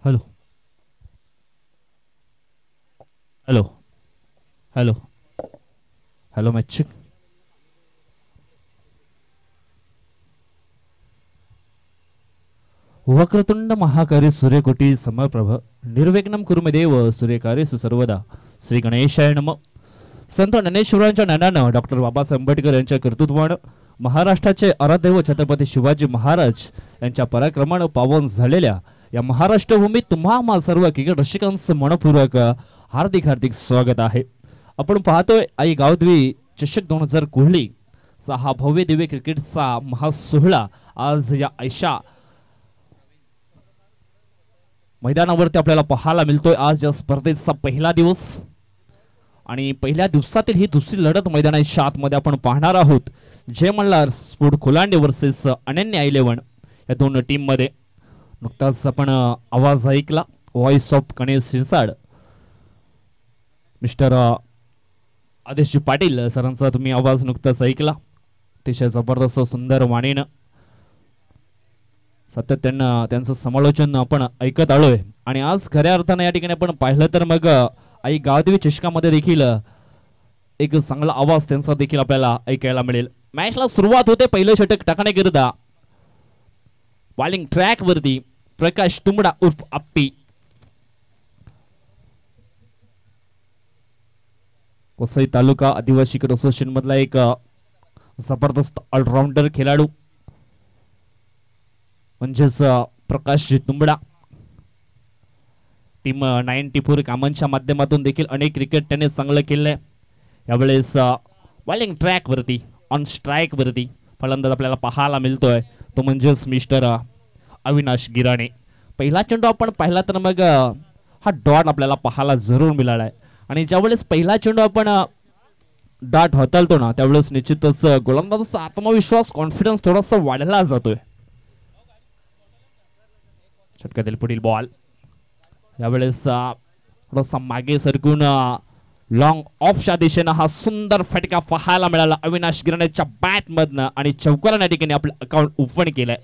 Hello hello hello hello मॅचिक वक्रतुंड महाकार्य सूर्यकोटी समप्रभ निर्विघ्नं कुरु मे देव सूर्यकार्येषु सर्वदा श्री गणेशाय नमः. संत ज्ञानेश्वरांच्या ज्ञानानं डॉक्टर बाबासाहेब आंबेडकर यांच्या कर्तृत्वानं महाराष्ट्राचे आराध्य व छत्रपती शिवाजी महाराज यांच्या पराक्रमानं पावन झालेल्या या महाराष्ट्र भूमीत तुम्हा सर्व क्रिकेट रसिकांचं मनपूर्वक हार्दिक हार्दिक स्वागत आहे. आपण पाहतोय आई गावदेवी चषक 2000 कोहली चा हा भव्य दिव्य क्रिकेटचा महासोहळा आज या ऐशा मैदानावरती आपल्याला पाहायला मिळतोय. आज या स्पर्धेचा पहिला दिवस आणि पहिल्या दिवसातील ही दुसरी लढत मैदानाच्या आतमध्ये आपण पाहणार आहोत. जय मल्हार स्पोर्ट खोलांडे वर्सेस अनन्या 11 या दोन टीम मध्ये. नुकताच आपण आवाज ऐकला voice of Ganesh Shirsad mister Adeshji Patil सरांचा तुम्ही आवाज नुकताच ऐकला. अतिशय जबरदस्त सुंदर वाणीनं सातत्यानं त्यांचं समालोचन आपण ऐकत आलोय. आणि आज खऱ्या अर्थानं या ठिकाणी आपण पाहिलं तर मग आई गावदेवी चषकामध्ये देखील एक चांगला आवाज त्यांचा देखील आपल्याला ऐकायला मिळेल. मॅचला सुरुवात होते. पहिलं षटक टाकण्याकरिता बॉलिंग ट्रॅक वरती प्रकाश तुंबडा उर्फ आप्पी. वसई तालुका आदिवासी क्रिकेट असोसिएशन मधला एक जबरदस्त ऑलराऊंडर खेळाडू म्हणजेच प्रकाश तुंबडा. टीम 94 कामांच्या माध्यमातून देखील अनेक क्रिकेट त्याने चांगलं केलंय. यावेळेस बॉलिंग ट्रॅक वरती ऑन स्ट्राईक वरती फलंदाज आपल्याला पाहायला मिळतोय तो म्हणजेच मिस्टर अविनाश गिराणे. पहिला चेंडू आपण पाहिला तर मग हा डॉट आपल्याला पाहायला जरूर मिळालाय. आणि ज्यावेळेस पहिला चेंडू आपण डॉट हाताळतो ना त्यावेळेस निश्चितच गोलंदाजाचा आत्मविश्वास कॉन्फिडन्स थोडासा वाढला जातोय. षटकातील पुढील बॉल यावेळेस थोडासा मागे सरकून लॉंग ऑफच्या दिशेनं हा सुंदर फटका पाहायला मिळाला अविनाश गिराणेच्या बॅट मधनं आणि चौकाला या ठिकाणी आपलं अकाउंट ओपन केलंय.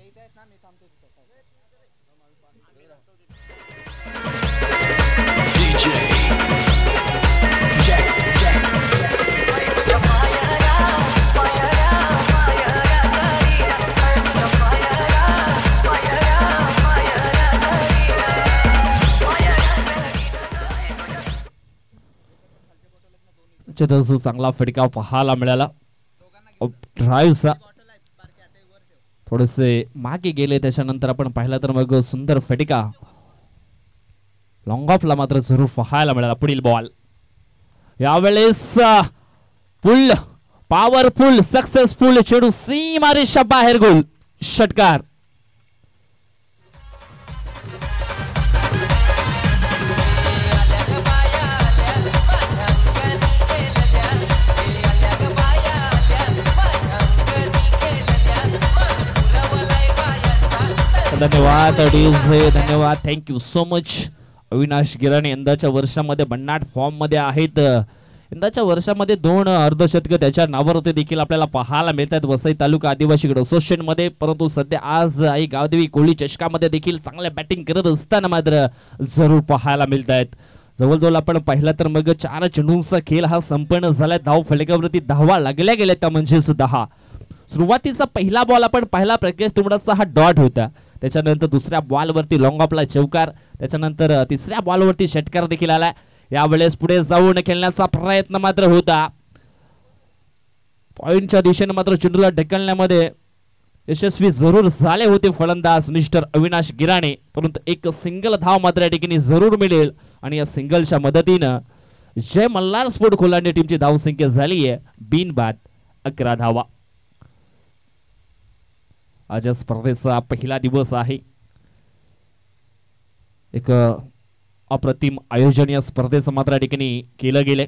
चांगला फटका पाहायला मिळाला. ड्राईव्हचा थोडेसे मागे गेले त्याच्यानंतर आपण पाहिलं तर मग सुंदर फटका लॉंग ऑफला मात्र जरूर पाहायला मिळाला. पुढील बॉल यावेळेस फुल पॉवरफुल सक्सेसफुल चेंडू सीमारेषा बाहेर गोल षटकार. धन्यवाद धन्यवाद थँक्यू सो मच. अविनाश गिराणे यंदाच्या वर्षामध्ये भन्नाट फॉर्म मध्ये आहेत. यंदाच्या वर्षामध्ये 2 अर्धशतक त्याच्या नावावरती देखील आपल्याला पाहायला मिळतात वसई तालुका आदिवासी क्रिकेट असोसिएशन मध्ये. परंतु सध्या आज आई गावदेवी कोहली चषकामध्ये देखील चांगल्या बॅटिंग करत असताना मात्र जरूर पाहायला मिळत आहेत. जवळजवळ आपण पाहिला तर मग 4 चेंडूंचा खेळ हा संपन्न झालाय. धाव फलकावरती 10 लागल्या गेल्या त्या म्हणजेच 10. सुरुवातीचा पहिला बॉल आपण पाहिला प्रकाश तुंबडाचा हा डॉट होता. त्याच्यानंतर दुसऱ्या बॉलवरती लॉंग ऑफला चौकार. त्याच्यानंतर तिसऱ्या बॉलवरती षटकार देखील आला. यावेळेस पुढे जाऊन खेळण्याचा प्रयत्न मात्र होता. पॉइंटच्या दिशेने मात्र चेंडूला ढकलण्यामध्ये यशस्वी जरूर झाले होते फलंदाज मिस्टर अविनाश गिराणे. परंतु एक सिंगल धाव मात्र या ठिकाणी जरूर मिळेल आणि या सिंगलच्या मदतीनं जय मल्हार स्पोर्ट खोलांडे टीमची धावसंख्या झाली आहे बिनबाद 11 धावा. आज स्पर्धेचा पहिला दिवस आहे. एक अप्रतिम आयोजन या स्पर्धेचं मात्र या ठिकाणी केलं गेले.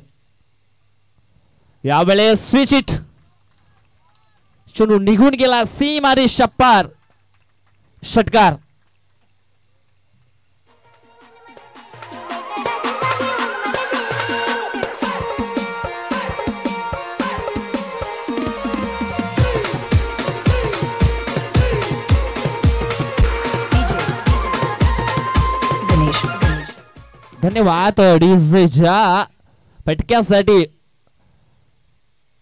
यावेळेस स्विच इट चेंडू निघून गेला सीमारेषा पार षटकार. धन्यवाद डीजेच्या फटक्यासाठी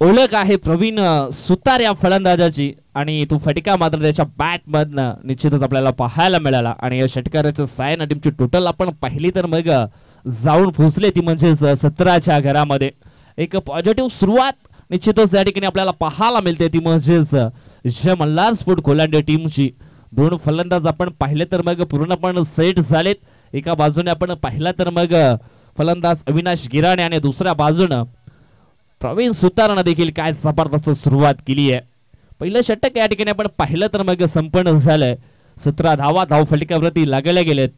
ओळख आहे प्रवीण सुतार या फलंदाजाची आणि तो फटका मात्र त्याच्या बॅट मधनं निश्चितच आपल्याला पाहायला मिळाला आणि या षटकाराचं सायना टीमची टोटल आपण पाहिली तर मग जाऊन पोहोचले ती म्हणजे 17च्या घरामध्ये एक पॉझिटिव्ह सुरुवात निश्चितच या ठिकाणी आपल्याला पाहायला मिळते ती म्हणजेच जय मल्हार स्पोर्ट कोलांडे टीमची दोन फलंदाज आपण पाहिले तर मग पूर्णपणे सेट झालेत एका बाजूने आपण पाहिला तर मग फलंदाज अविनाश गिराणे आणि दुसऱ्या बाजूने प्रवीण सुतारनं देखील काय जबरदस्त सुरुवात केली आहे पहिलं षटक या ठिकाणी आपण पाहिलं तर मग संपन्न झालंय 17 धावा धाव फलकावरती लागल्या गेलेत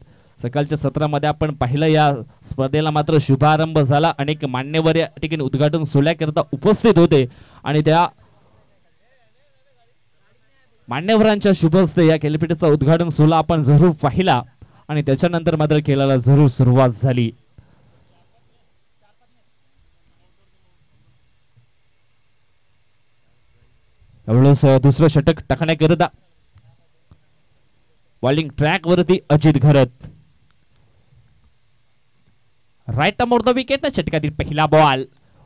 सकाळच्या सत्रामध्ये आपण पाहिलं या स्पर्धेला मात्र शुभारंभ झाला अनेक मान्यवर या ठिकाणी उद्घाटन सोहळ्याकरता उपस्थित होते आणि त्या मान्यवरांच्या शुभ हस्ते या खेळपट्टीचा उद्घाटन सोहळा आपण जरूर पाहिला आणि त्याच्यानंतर मात्र खेळाला जरूर सुरुवात झाली एवढंच दुसरं षटक टाकण्याकरता बॉलिंग ट्रॅक वरती अजित घरत राईट मोर द विकेट ना षटकातील पहिला बॉल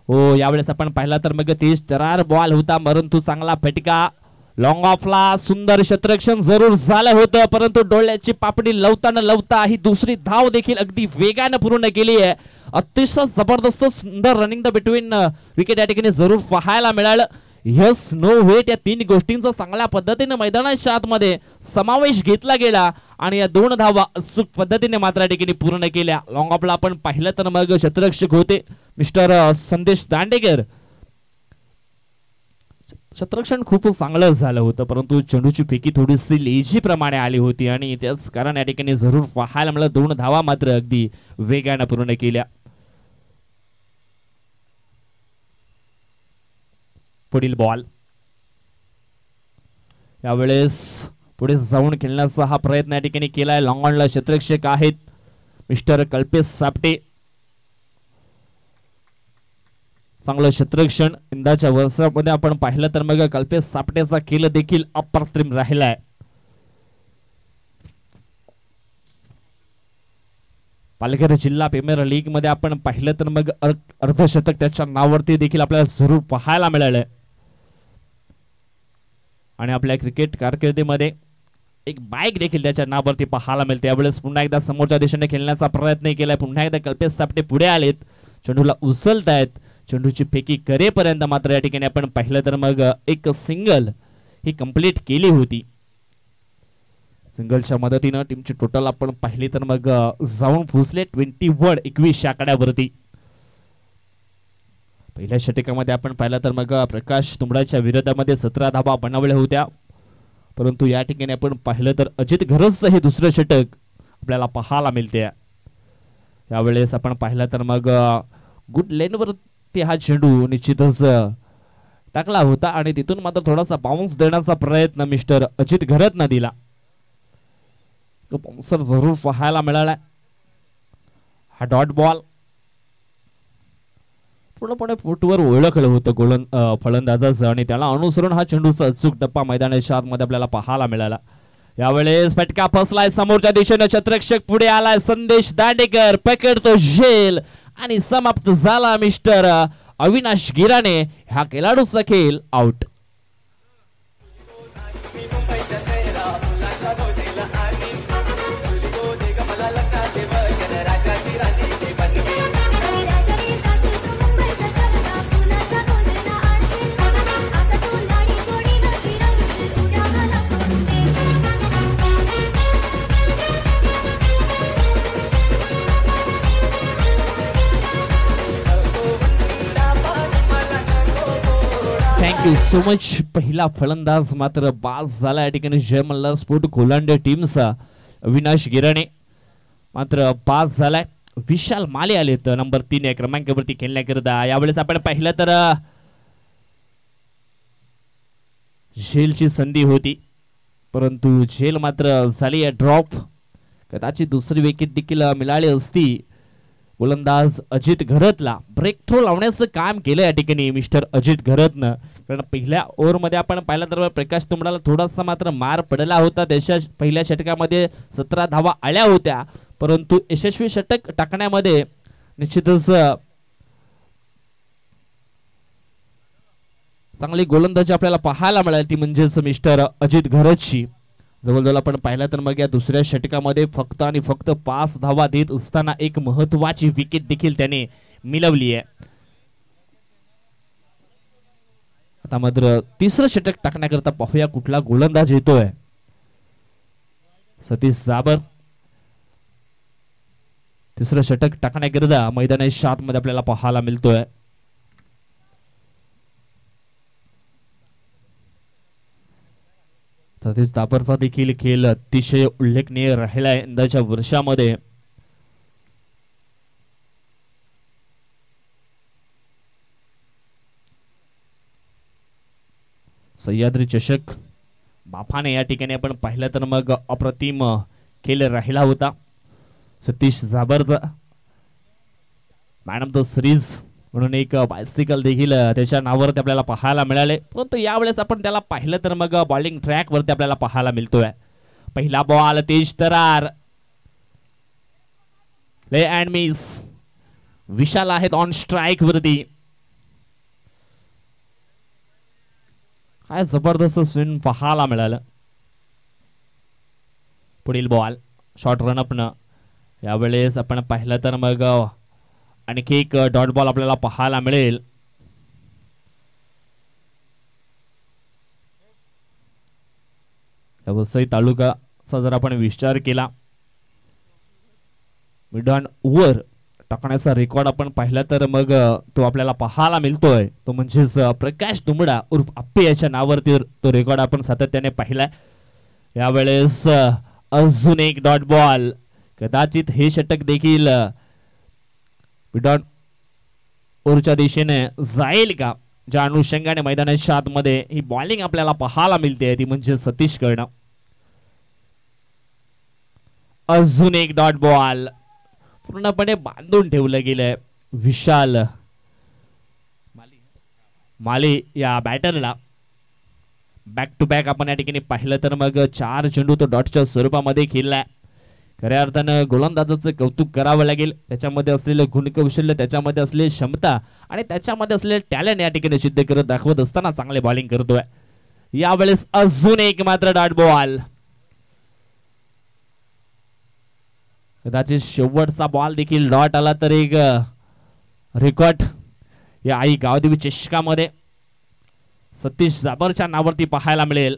हो यावेळेस आपण पाहिला तर मग तेज तरार बॉल होता परंतु चांगला फटका लॉंग ऑफला सुंदर क्षेत्ररक्षण जरूर झालं होतं परंतु डोळ्याची पापडी लवता ही दुसरी धाव देखील अगदी वेगाने पूर्ण केली आहे अतिशय जबरदस्त सुंदर रनिंग द बिटवीन विकेट या ठिकाणी जरूर पाहायला मिळालं यस नो वेट या तीन गोष्टींचा चांगल्या पद्धतीने मैदानाच्या आतमध्ये समावेश घेतला गेला आणि या दोन धावा अचूक पद्धतीने मात्र ठिकाणी पूर्ण केल्या लॉंग ऑफला आपण पाहिलं तर मग क्षेत्ररक्षक होते मिस्टर संदेश दांडेकर क्षेत्ररक्षण खूप चांगलं झालं होतं परंतु चेंडूची फेकी थोडीशी लेझी प्रमाणे आली होती आणि त्याच कारण या ठिकाणी जरूर पाहायला मिळालं दोन धावा मात्र अगदी वेगाने पूर्ण केल्या पुढील बॉल यावेळेस पुढे जाऊन खेळण्याचा हा प्रयत्न या ठिकाणी केलाय लॉंग ऑनला क्षेत्ररक्षक आहेत मिस्टर कल्पेश सापटे चांगलं क्षेत्ररक्षण यंदाच्या वर्षामध्ये आपण पाहिलं तर मग कल्पेश सापटेचा खेळ देखील अप्रतिम राहिलाय पालघर जिल्हा प्रीमियर लीग मध्ये आपण पाहिलं तर मग अर्धशतक त्याच्या नावावरती देखील आपल्याला जरूर पाहायला मिळालंय आणि आपल्या क्रिकेट कारकिर्दीमध्ये एक बाईक देखील त्याच्या नावावरती पाहायला मिळते यावेळेस पुन्हा एकदा समोरच्या दिशेने खेळण्याचा प्रयत्न केलाय पुन्हा एकदा कल्पेश सापटे पुढे आलेत चेंडूला उचलतायत चेंडूची फेकी करेपर्यंत मात्र या ठिकाणी आपण पाहिलं तर मग एक सिंगल ही कंप्लीट केली होती सिंगलच्या मदतीने टीमची टोटल आपण पाहिली तर मग जाऊन पोहोचले 21 आकड्यावरती पहिल्या षटकामध्ये आपण पाहिलं तर मग प्रकाश तुंबडाच्या विरोधामध्ये 17 धावा बनवल्या होत्या परंतु या ठिकाणी आपण पाहिलं तर अजित घरच हे दुसरं षटक आपल्याला पाहायला मिळते यावेळेस आपण पाहिलं तर मग गुड लेनवरती हा चेंडू निश्चितच टाकला होता आणि तिथून मात्र थोडासा बाउन्स देण्याचा प्रयत्न मिस्टर अजित घरतनं दिला बाउन्सर जरूर पाहायला मिळाला हा डॉट बॉल पूर्णपणे फुटवर ओळखलं होतं फलंदाजाचं आणि त्याला अनुसरून हा चेंडूचा अचूक टप्पा मैदानाच्या आतमध्ये आपल्याला पाहायला मिळाला यावेळेस फटका फसलाय समोरच्या दिशेने क्षेत्ररक्षक पुढे आलाय संदेश दांडेकर पकडतो झेल आणि समाप्त झाला मिस्टर अविनाश गिराणे ह्या खेळाडूचा खेळ आउट थँक्यू सो मच पहिला फलंदाज मात्र बास झाला या ठिकाणी जय मल्हार स्पोर्ट कोलांडे टीमचा अविनाश गिराणे मात्र पास झालाय विशाल माले आले तर नंबर 3 या क्रमांकावरती खेळण्याकरता यावेळेस आपण पाहिलं तर झेलची संधी होती परंतु झेल मात्र झाली आहे ड्रॉप कदाचित दुसरी विकेट देखील मिळाली असती गोलंदाज अजित घरतला ब्रेक थ्रो लावण्याचं काम केलं या ठिकाणी मिस्टर अजित घरतनं कारण पहिल्या ओव्हरमध्ये आपण पाहिलं तर प्रकाश तुंबडाला थोडासा मात्र मार पडला होता त्याच्या पहिल्या षटकामध्ये 17 धावा आल्या होत्या परंतु यशस्वी षटक टाकण्यामध्ये निश्चितच चांगली गोलंदाजी आपल्याला पाहायला मिळाली, ती म्हणजेच मिस्टर अजित घरची. जवळजवळ आपण पाहिलं तर मग या दुसऱ्या षटकामध्ये फक्त आणि फक्त 5 धावा देत असताना एक महत्वाची विकेट देखील त्याने मिळवली आहे. आता मात्र तिसरं षटक टाकण्याकरता पाहूया कुठला गोलंदाज येतोय. सतीश जाबर तिसरं षटक टाकण्याकरता मैदानाच्या शात मध्ये आपल्याला पाहायला मिळतोय. सतीश जाबरचा देखील खेळ अतिशय उल्लेखनीय राहिला आहे यंदाच्या वर्षामध्ये. सह्याद्री चषक बाफाने या ठिकाणी आपण पाहिलं तर मग अप्रतिम खेळ राहिला होता. सतीश जाबरचा मॅन ऑफ द सिरीज म्हणून एक बायसिकल देखील त्याच्या नावावरती आपल्याला पाहायला मिळाले. परंतु यावेळेस आपण त्याला पाहिलं तर मग बॉलिंग ट्रॅक वरती आपल्याला पाहायला मिळतोय. पहिला बॉल तेज तरार, प्ले अँड मिस. विशाल आहेत ऑन स्ट्राइक वरती. काय जबरदस्त स्विंग पाहायला मिळालं. पुढील बॉल शॉर्ट रनअप न. यावेळेस आपण पाहिलं तर मग आणखी एक डॉट बॉल आपल्याला पाहायला मिळेल. वसई तालुकाचा जर आपण विचार केला, मिड ऑन ओव्हर टाकण्याचा रेकॉर्ड आपण पाहिला तर मग तो आपल्याला पाहायला मिळतोय. तो म्हणजेच प्रकाश दुमडा उर्फ अप्पे याच्या नावावरती तो रेकॉर्ड आपण सातत्याने पाहिलाय. यावेळेस अजून एक डॉट बॉल. कदाचित हे षटक देखील मिड ऑन ओव्हरच्या दिशेने जाईल का, ज्या अनुषंगाने मैदानाच्या शात मध्ये ही बॉलिंग आपल्याला पाहायला मिळते ती म्हणजे सतीश कर्ण. अजून एक डॉट बॉल. पूर्णपणे बांधून ठेवलं गेलंय विशाल माली या बॅटरला. बॅक टू बॅक आपण या ठिकाणी पाहिलं तर मग 4 चेंडू तो डॉटच्या स्वरूपामध्ये खेळलाय. खऱ्या अर्थानं गोलंदाजाचं कौतुक करावं लागेल. त्याच्यामध्ये असलेलं गुणकौशल्य, त्याच्यामध्ये असलेली क्षमता आणि त्याच्यामध्ये असलेले टॅलेंट या ठिकाणी सिद्ध करत दाखवत असताना चांगले बॉलिंग करतोय. यावेळेस अजून एक मात्र डॉट बॉल. कदाचित शेवटचा बॉल देखील डॉट आला तर एक रेकॉर्ड या आई गावदेवी चषकामध्ये सतीश जाबरच्या नावावरती पाहायला मिळेल.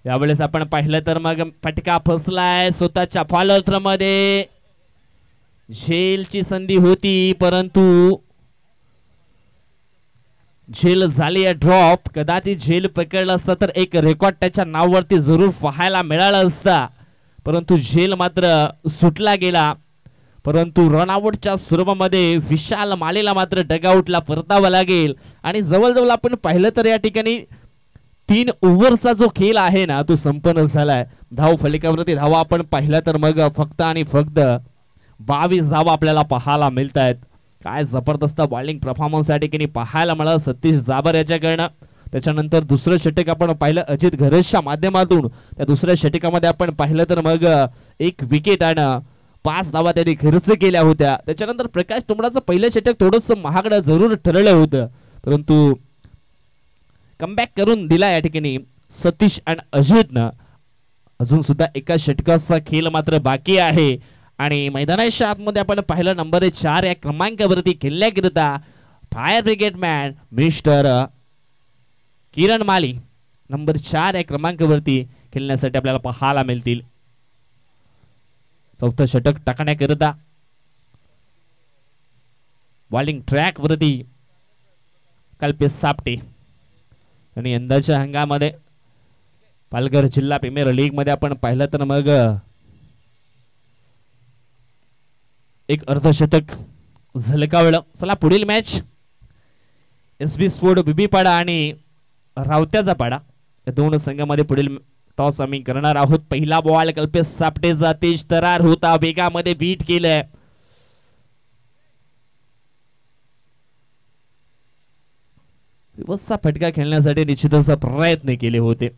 यावेळेस आपण पाहिलं तर मग फटका फसलाय स्वतःच्या फॉलोअर मध्ये. झेलची संधी होती परंतु झेल झाली ड्रॉप. कदाचित झेल पकडलं असतं तर एक रेकॉर्ड त्याच्या नावावरती जरूर पाहायला मिळाला असता, परंतु झेल मात्र सुटला गेला. परंतु रनआउटच्या स्वरूपामध्ये विशाल मालीला मात्र डगआउटला परतावं लागेल. आणि जवळजवळ आपण पाहिलं तर या ठिकाणी 3 ओव्हरचा जो खेळ आहे ना तो संपन्न झालाय. धाव फलकावरती धावा आपण पाहिला तर मग फक्त आणि फक्त 22 धावा आपल्याला पाहायला मिळत आहेत. काय जबरदस्त बॉलिंग परफॉर्मन्स या ठिकाणी पाहायला मिळालं सतीश जाबर याच्याकडनं. त्याच्यानंतर दुसरं षटक आपण पाहिलं अजित घरच्या माध्यमातून. त्या दुसऱ्या षटकामध्ये आपण पाहिलं तर मग 1 विकेट आणि 5 धावा त्यांनी खर्च केल्या होत्या. त्याच्यानंतर प्रकाश तुंबडाचं पहिलं षटक थोडंसं महागडं जरूर ठरलं होतं, परंतु कमबॅक करून दिला या ठिकाणी सतीश आणि अजितनं. अजून सुद्धा एका षटकाचा खेळ मात्र बाकी आहे. आणि मैदानाच्या आतमध्ये आपण पाहिलं नंबर 4 या क्रमांकावरती खेळण्याकरिता फायर ब्रिगेड मॅन मिस्टर किरण माली नंबर 4 या क्रमांकावरती खेळण्यासाठी आपल्याला पाहायला मिळतील. चौथं षटक टाकण्याकरिता बॉलिंग ट्रॅक वरती कल्पेश सापटे. आणि यंदाच्या हंगामध्ये पालघर जिल्हा प्रीमियर लीग मध्ये आपण पाहिलं तर मग एक अर्धशतक झलकावलं. चला पुढील मॅच एसबी स्पोर्ट बीबीपाडा आणि रावत्याचा पाडा या दोन संघामध्ये पुढील टॉस आम्ही करणार आहोत. पहिला बॉल कल्पेश सापटेचा तेज तरार होता, वेगामध्ये बीट केलंय. दिवसचा फटका खेळण्यासाठी निश्चितच प्रयत्न केले होते.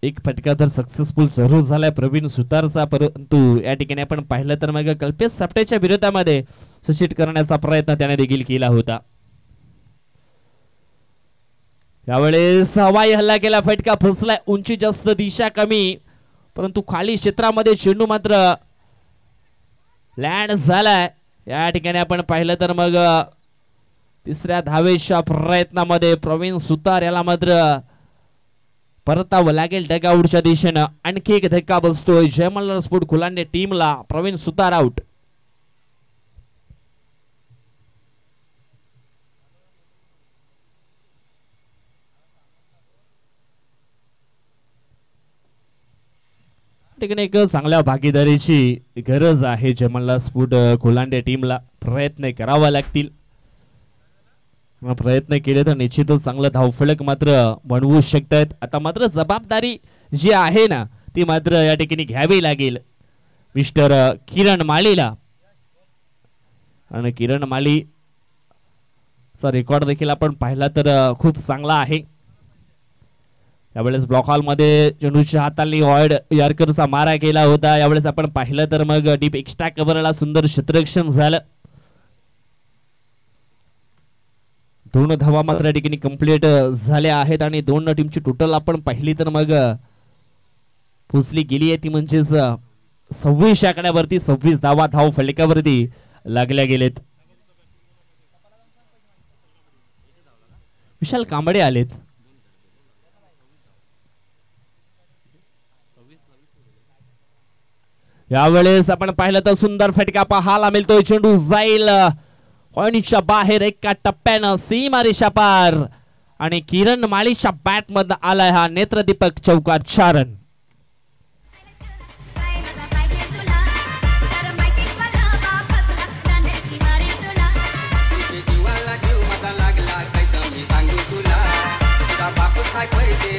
एक फटका तर सक्सेसफुल जरूर झालाय प्रवीण सुतारचा, परंतु या ठिकाणी आपण पाहिलं तर मग कल्पेश सापटेच्या विरोधामध्ये सुचित करण्याचा प्रयत्न त्याने देखील केला होता. यावेळेस हवाई हल्ला केला, फटका फसलाय, उंची जास्त दिशा कमी, परंतु खाली क्षेत्रामध्ये चेंडू मात्र लँड झालाय. या ठिकाणी आपण पाहिलं तर मग तिसऱ्या धावेच्या प्रयत्नामध्ये प्रवीण सुतार याला मात्र परतावं लागेल डगआउटच्या दिशेनं. आणखी एक धक्का बसतोय जयमल्लाल स्पोर्ट खुलांडे टीमला. प्रवीण सुतार आउट. ठिकाणी एक चांगल्या भागीदारीची गरज आहे जयमल्लाल स्पोर्ट खुलांडे टीमला. प्रयत्न करावा लागतील. प्रयत्न केले तर निश्चितच चांगलं धावफलक मात्र बनवू शकतात. आता मात्र जबाबदारी जी आहे ना ती मात्र या ठिकाणी घ्यावी लागेल मिस्टर किरण माळीला. आणि किरण माळी चा रेकॉर्ड देखील आपण पाहिला तर खूप चांगला आहे. यावेळेस ब्लॉक हॉल मध्ये चेंडूच्या हाताने वाईड यॉर्करचा मारा केला होता. यावेळेस आपण पाहिलं तर मग डीप एक्स्ट्रा कव्हरला सुंदर क्षेत्ररक्षण झालं. 2 धावा मात्र या ठिकाणी कंप्लीट झाल्या आहेत आणि 2 टीमची टोटल आपण पाहिली तर मग पोचली गेली आहे ती म्हणजेच 26 आकड्यावरती 26 धावा धाव फलकावरती लागल्या गेलेत. विशाल कांबळे आलेत. यावेळेस आपण पाहिलं तर सुंदर फटका पाहायला मिळतोय. चेंडू जाईल पॉइंटच्या बाहेर एका टप्प्यानं सीमा रेषा पार आणि किरण माळीच्या बॅट मध्ये आलाय हा नेत्रदीपक चौकार 4 रन.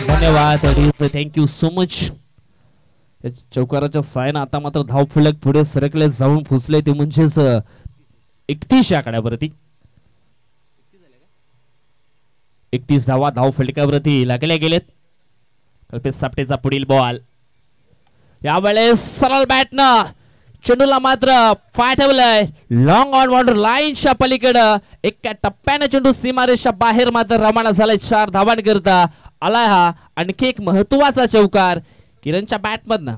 धन्यवाद, थँक्यू सो मच. चौकाराच्या सायना आता मात्र धावफलक पुढे सरकले जाऊन पोचले ते म्हणजेच 31 आकड्यावरती. 31 धावा धाव फलकावरती लागल्या गेलेत. कल्पेश सापटेचा पुढील बॉल. यावेळेस सरळ बॅटनं चेंडूला मात्र पाठवलंय लॉंग ऑन बॉर्डर लाईनच्या पलीकडं. एका टप्प्याने चेंडू सीमारेषा बाहेर मात्र रवाना झालाय. 4 धावांकरता आलाय हा आणखी एक महत्वाचा चौकार किरणच्या बॅट मधनं.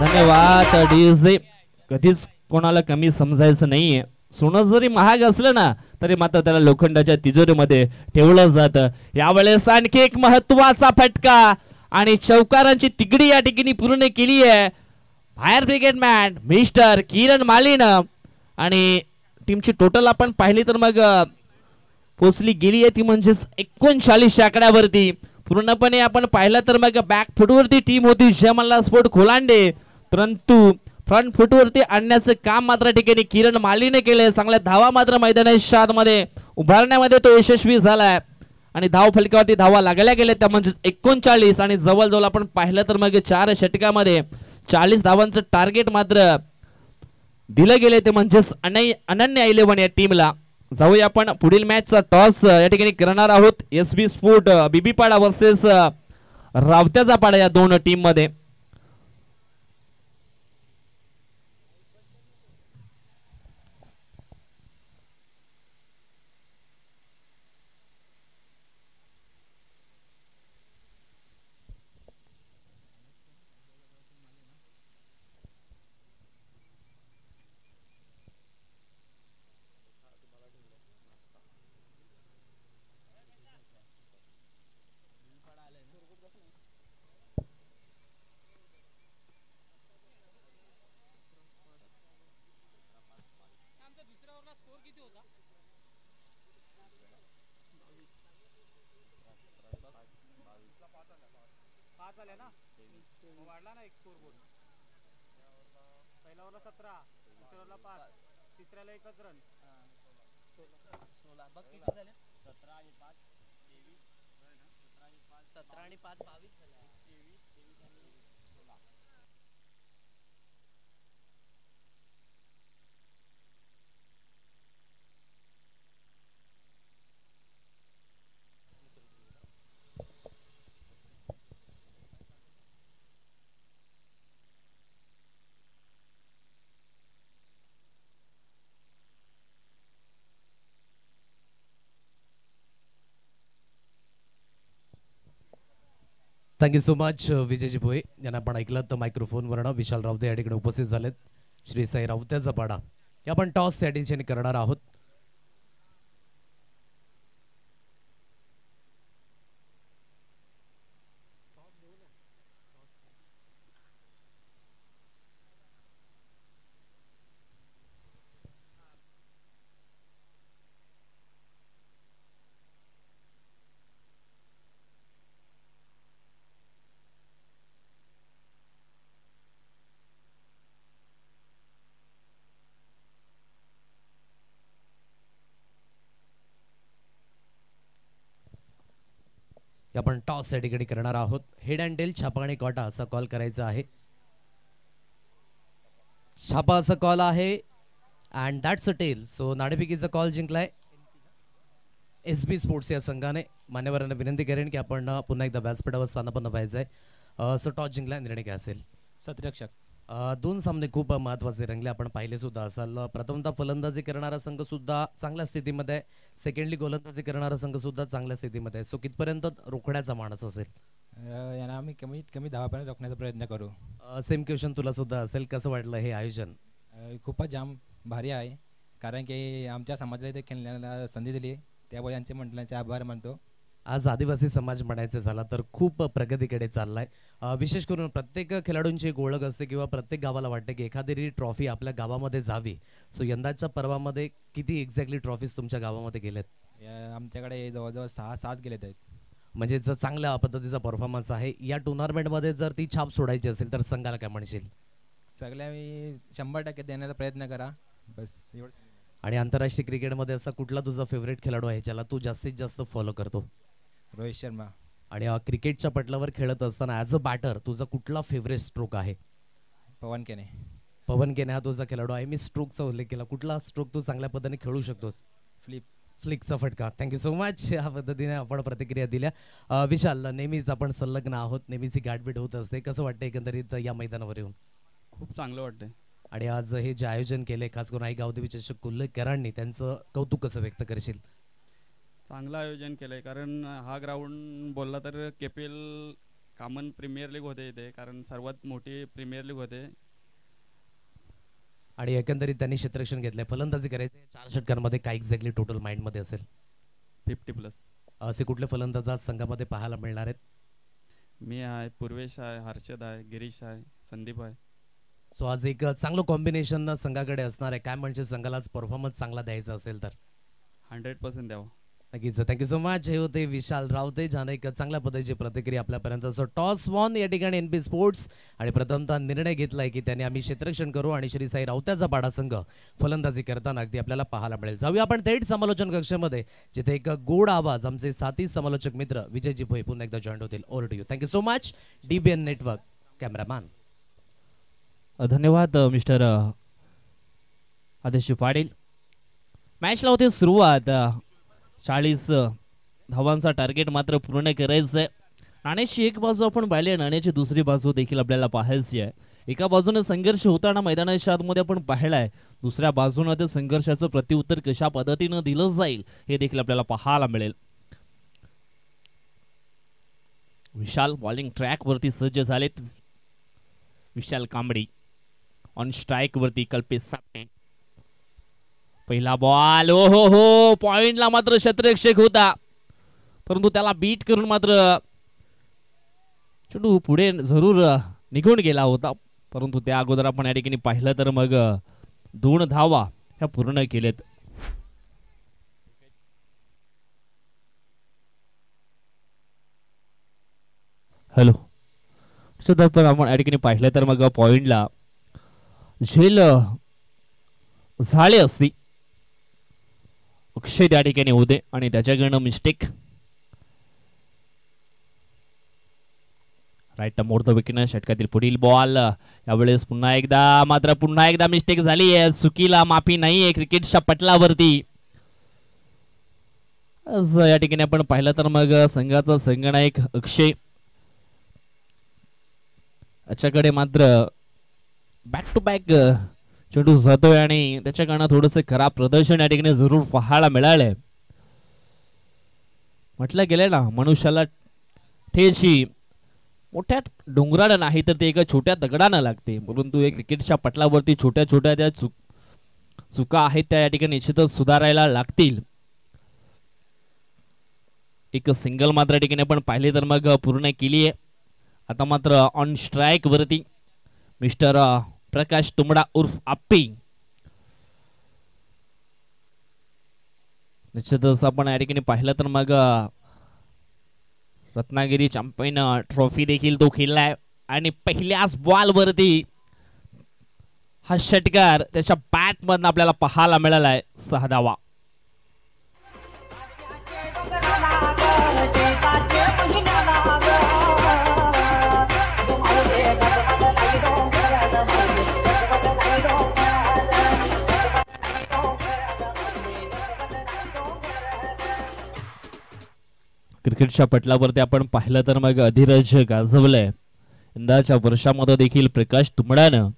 धन्यवाद डीजे. कधीच कोणाला कमी समजायचं नाहीये. सोनं जरी महाग असलं ना तरी मात्र त्याला लोखंडाच्या तिजोरीमध्ये ठेवलं जातं. यावेळेस आणखी एक महत्वाचा फटका आणि चौकारांची तिगडी या ठिकाणी पूर्ण केली आहे फायर ब्रिगेड मॅन मिस्टर किरण माळीनं. आणि टीमची टोटल आपण पाहिली तर मग पोचली गेली आहे ती म्हणजेच 39 आकड्यावरती. पूर्णपणे आपण पाहिलं तर मग बॅक फुटवरती टीम होती जयमल्लाल स्पोर्ट खोलांडे, परंतु फ्रंट फुटवरती आणण्याचं काम मात्र ठिकाणी किरण माळीने केले. चांगल्या धावा मात्र मैदानाच्या आतमध्ये उभारण्यामध्ये तो यशस्वी झालाय आणि धाव फलकावरती धावा लागल्या गेल्या त्या म्हणजे 39 आणि जवळजवळ आपण पाहिलं तर मग 4 षटकामध्ये 40 धावांचं टार्गेट मात्र दिलं गेले ते म्हणजेच अनन्य 11 या टीमला. जाऊया आपण पुढील मॅचचा टॉस या ठिकाणी करणार आहोत. एसबी स्पोर्ट बीबीपाडा वर्सेस रावत्याचा पाडा या 2 टीम मध्ये. Thank you so much Vijayji Bhoye यांना आपण ऐकलं तर मायक्रोफोनवरनं विशाल रावते या ठिकाणी उपस्थित झालेत. श्री साई रावत्याचा पाडा हे आपण टॉस या ठिकाणी करणार आहोत. आपण टॉस या ठिकाणी करणार आहोत. हेड अँड टेल, छापा आणि कोटा असा कॉल करायचा आहे. छापा असा कॉल आहे and that's a tail. So नाणेफेकीचा कॉल जिंकलाय SB स्पोर्ट्स या संघाने. मान्यवरांना विनंती करेन की आपण पुन्हा एकदा व्यासपीठावर स्थानापन्न व्हायचं आहे. सो टॉस जिंकला, निर्णय काय असेल? सतरक्षक. दोन सामने खूप महत्त्वाचे रंगले. आपण पाहिले सुद्धा असाल. प्रथमतः फलंदाजी करणारा संघ सुद्धा चांगल्या स्थितीमध्ये आहे. सेकंडली गोलंदाजी करणारा संघ सुद्धा चांगल्या स्थितीमध्ये आहे. सो कितपर्यंत रोखण्याचा माणूस असेल? यांना आम्ही कमीत कमी 10पर्यंत रोखण्याचा प्रयत्न करू. सेम क्वेश्चन तुला सुद्धा असेल. कसं वाटलं हे आयोजन? खूपच जाम भारी आहे, कारण की आमच्या समाजाला इथे खेळण्याला संधी दिली, त्यामुळे यांचे मंडळांचे आभार मानतो. आज आदिवासी समाज म्हणायचं झाला तर खूप प्रगतीकडे चाललाय. विशेष करून प्रत्येक खेळाडूंची एक ओळख असते किंवा प्रत्येक गावाला वाटते की एखादी ट्रॉफी आपल्या गावामध्ये जावी. सो यंदाच्या पर्वामध्ये किती एक्झॅक्टली ट्रॉफीज तुमच्या गावामध्ये गेलेत? आमच्याकडे जवळजवळ 6-7 गेलेत आहेत. म्हणजे जर चांगल्या पद्धतीचा परफॉर्मन्स आहे या टुर्नामेंटमध्ये, जर ती छाप सोडायची असेल तर संघाला काय म्हणशील? सगळ्या मी 100% देण्याचा प्रयत्न करा, बस एवढं. आणि आंतरराष्ट्रीय क्रिकेटमध्ये असा कुठला तुझा फेवरेट खेळाडू आहे ज्याला तू जास्तीत जास्त फॉलो करतो? रोहित शर्मा. आणि क्रिकेटच्या पटलावर खेळत असताना ॲज अ बॅटर तुझा कुठला फेवरेट स्ट्रोक आहे? पवन केने. पवन केने हा तुझा खेळाडू आहे. मी स्ट्रोकचा उल्लेख केला. कुठला स्ट्रोक तू चांगल्या पद्धतीने खेळू शकतोस? फ्लिकचा फटका. Thank you so much. ह्या पद्धतीने आपण प्रतिक्रिया दिल्या. विशाल, नेहमीच आपण संलग्न आहोत, नेहमीची गाठभेट होत असते. कसं वाटतं एकंदरीत या मैदानावर येऊन? खूप चांगलं वाटतंय. आणि आज हे जे आयोजन केले खास करून आई गावदेवी चषक कुल्लेकरांनी, त्यांचं कौतुक कसं व्यक्त करशील? चांगलं आयोजन केलंय, कारण हा ग्राउंड बोलला तर KPL कॉमन प्रीमियर लीग होते इथे, कारण सर्वात मोठी प्रीमियर लीग होते. आणि एकंदरीत त्यांनी क्षेत्ररक्षण घेतलंय. फलंदाजी करायचे 4 षटकांमध्ये काय एक्झॅक्टली टोटल माइंडमध्ये असेल? 50+. असे कुठले फलंदाज आज संघामध्ये पाहायला मिळणार आहेत? मी आहे, पूर्वेश आहे, हर्षद आहे, गिरीश आहे, संदीप आहे. सो आज एक चांगलं कॉम्बिनेशन संघाकडे असणार आहे. काय म्हणजे संघाला आज परफॉर्मन्स चांगला द्यायचा असेल तर 100% द्यावं. नक्कीच. Thank you so much. हे होते विशाल रावते, ज्याने एक चांगल्या पद्धतीची प्रतिक्रिया आपल्यापर्यंत. सो टॉस वॉन या ठिकाणी NB स्पोर्ट्स, आणि प्रथमतः निर्णय घेतलाय की त्याने आम्ही क्षेत्ररक्षण करू आणि श्री साई रावत्याचा पाडा संघ फलंदाजी करताना अगदी आपल्याला पाहायला मिळेल. जाऊया आपण थेट समालोचन कक्षामध्ये, जिथे एक गोड आवाज आमचे साथी समालोचक मित्र विजयजी भोई पुन्हा एकदा जॉईन होतील. Over to you. Thank you so much DBN network cameraman. धन्यवाद मिस्टर आदेश पाटील. मॅचला होते सुरुवात. 40 धावांचा टार्गेट मात्र पूर्ण करायचं आहे. नाण्याची एक बाजू आपण पाहिली आहे, नाण्याची दुसरी बाजू देखील आपल्याला पाहायची आहे. एका बाजूने संघर्ष होताना मैदानाच्या आतमध्ये आपण पाहिलाय, दुसऱ्या बाजूने ते संघर्षाचं प्रत्युत्तर कशा पद्धतीने दिलं जाईल हे देखील आपल्याला पाहायला मिळेल. विशाल बॉलिंग ट्रॅक वरती सज्ज झालेत. विशाल कांबडी ऑन स्ट्राइक वरती कल्पेश सापटे. पहिला बॉल, ओ हो हो, पॉइंटला मात्र क्षेत्ररक्षक होता, परंतु त्याला बीट करून मात्र चेंडू पुढे जरूर निघून गेला होता. परंतु त्या अगोदर आपण या ठिकाणी पाहिलं तर मग 2 धावा ह्या पूर्ण केलेत. हॅलो सुद्धा पण आपण या ठिकाणी पाहिलं तर मग पॉइंटला झेल झाले असती. अक्षय त्या ठिकाणी होते आणि त्याच्याकडनं mistake. Right more the wicket. षटकातील पुढील बॉल यावेळेस पुन्हा एकदा मिस्टेक झाली आहे. चुकीला माफी नाहीये क्रिकेटच्या पटलावरती. या ठिकाणी आपण पाहिलं तर मग संघाचा संघनायक अक्षय याच्याकडे मात्र बॅक टू बॅक चेंडू जातोय आणि त्याच्याकडनं थोडंसं खराब प्रदर्शन या ठिकाणी जरूर पाहायला मिळालंय. म्हटलं गेलंय ना, मनुष्याला ठेची मोठ्या डोंगरानं नाही तर ते एका छोट्या दगडानं लागते, परंतु एक क्रिकेटच्या पटलावरती छोट्या छोट्या त्या चुका आहेत त्या या ठिकाणी निश्चितच सुधारायला लागतील. एक सिंगल मात्र या ठिकाणी आपण पाहिले तर मग पूर्ण केली आहे. आता मात्र ऑन स्ट्राईक वरती मिस्टर प्रकाश तुंबडा उर्फ आप्पी. निश्चितच आपण या ठिकाणी पाहिलं तर मग रत्नागिरी चॅम्पियन ट्रॉफी देखील तो खेळलाय आणि पहिल्याच बॉल वरती हा षटकार त्याच्या बॅट मधून आपल्याला पाहायला मिळालाय. 6 धावा. क्रिकेटच्या पटलावरती आपण पाहिलं तर मग अधिराज गाजवलंय. यंदाच्या वर्षामध्ये देखील प्रकाश तुंबडानं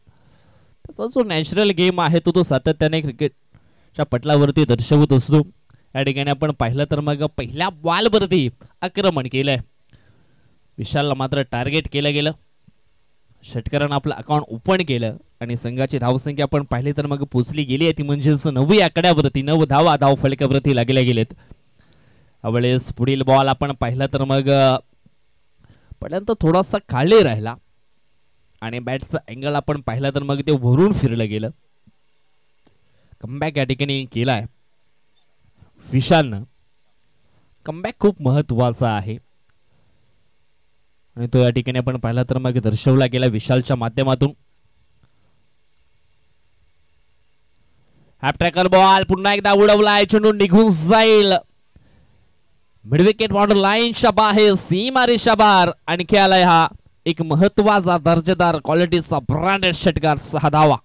त्याचा जो नॅचरल गेम आहे तो सातत्याने क्रिकेटच्या पटलावरती दर्शवत असतो. या ठिकाणी आपण पाहिलं तर मग पहिल्या बॉलवरती आक्रमण केलंय. विशालला मात्र टार्गेट केलं गेलं. षटकारानं आपलं अकाउंट ओपन केलं आणि संघाची धावसंख्या आपण पाहिली तर मग पोचली गेली आहे ती म्हणजेच 9 आकड्यावरती. 9 धावा धाव फलकावरती लागल्या गेलेत. यावेळेस पुढील बॉल आपण पाहिला तर मग पर्यंत थोडासा खाली राहिला आणि बॅटचा अँगल आपण पाहिला तर मग ते वरून फिरलं गेलं. कमबॅक या ठिकाणी केलाय विशालनं. कमबॅक खूप महत्वाचा आहे आणि तो या ठिकाणी आपण पाहिला तर मग दर्शवला गेला विशालच्या माध्यमातून. हॅप ट्रॅकर बॉल पुन्हा एकदा उडवलाय. चेंडू निघून जाईल मिड विकेट बॉर्डर लाईनच्या बाहेर सीमा रेषाबार. आणखी आलाय हा एक महत्वाचा दर्जेदार क्वालिटीचा ब्रँडेड षटकार. 6 धावा.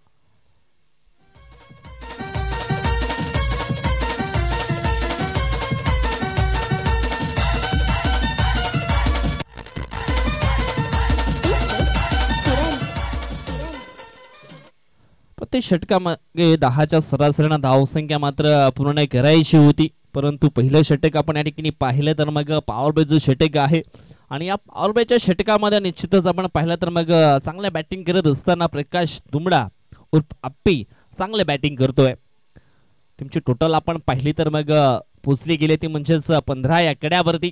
प्रत्येक षटकामध्ये 10च्या सरासरीनं धावसंख्या मात्र पूर्ण करायची होती, परंतु पहिलं षटक आपण या ठिकाणी पाहिलं तर मग पॉवर बेचं षटक आहे आणि या पॉवर बेच्या षटकामध्ये निश्चितच आपण पाहिलं तर मग चांगल्या बॅटिंग करत असताना प्रकाश तुंबडा उर्फ आप्पी चांगले बॅटिंग करतोय. टीमची टोटल आपण पाहिली तर मग पोचली गेली ती म्हणजेच 15 आकड्यावरती.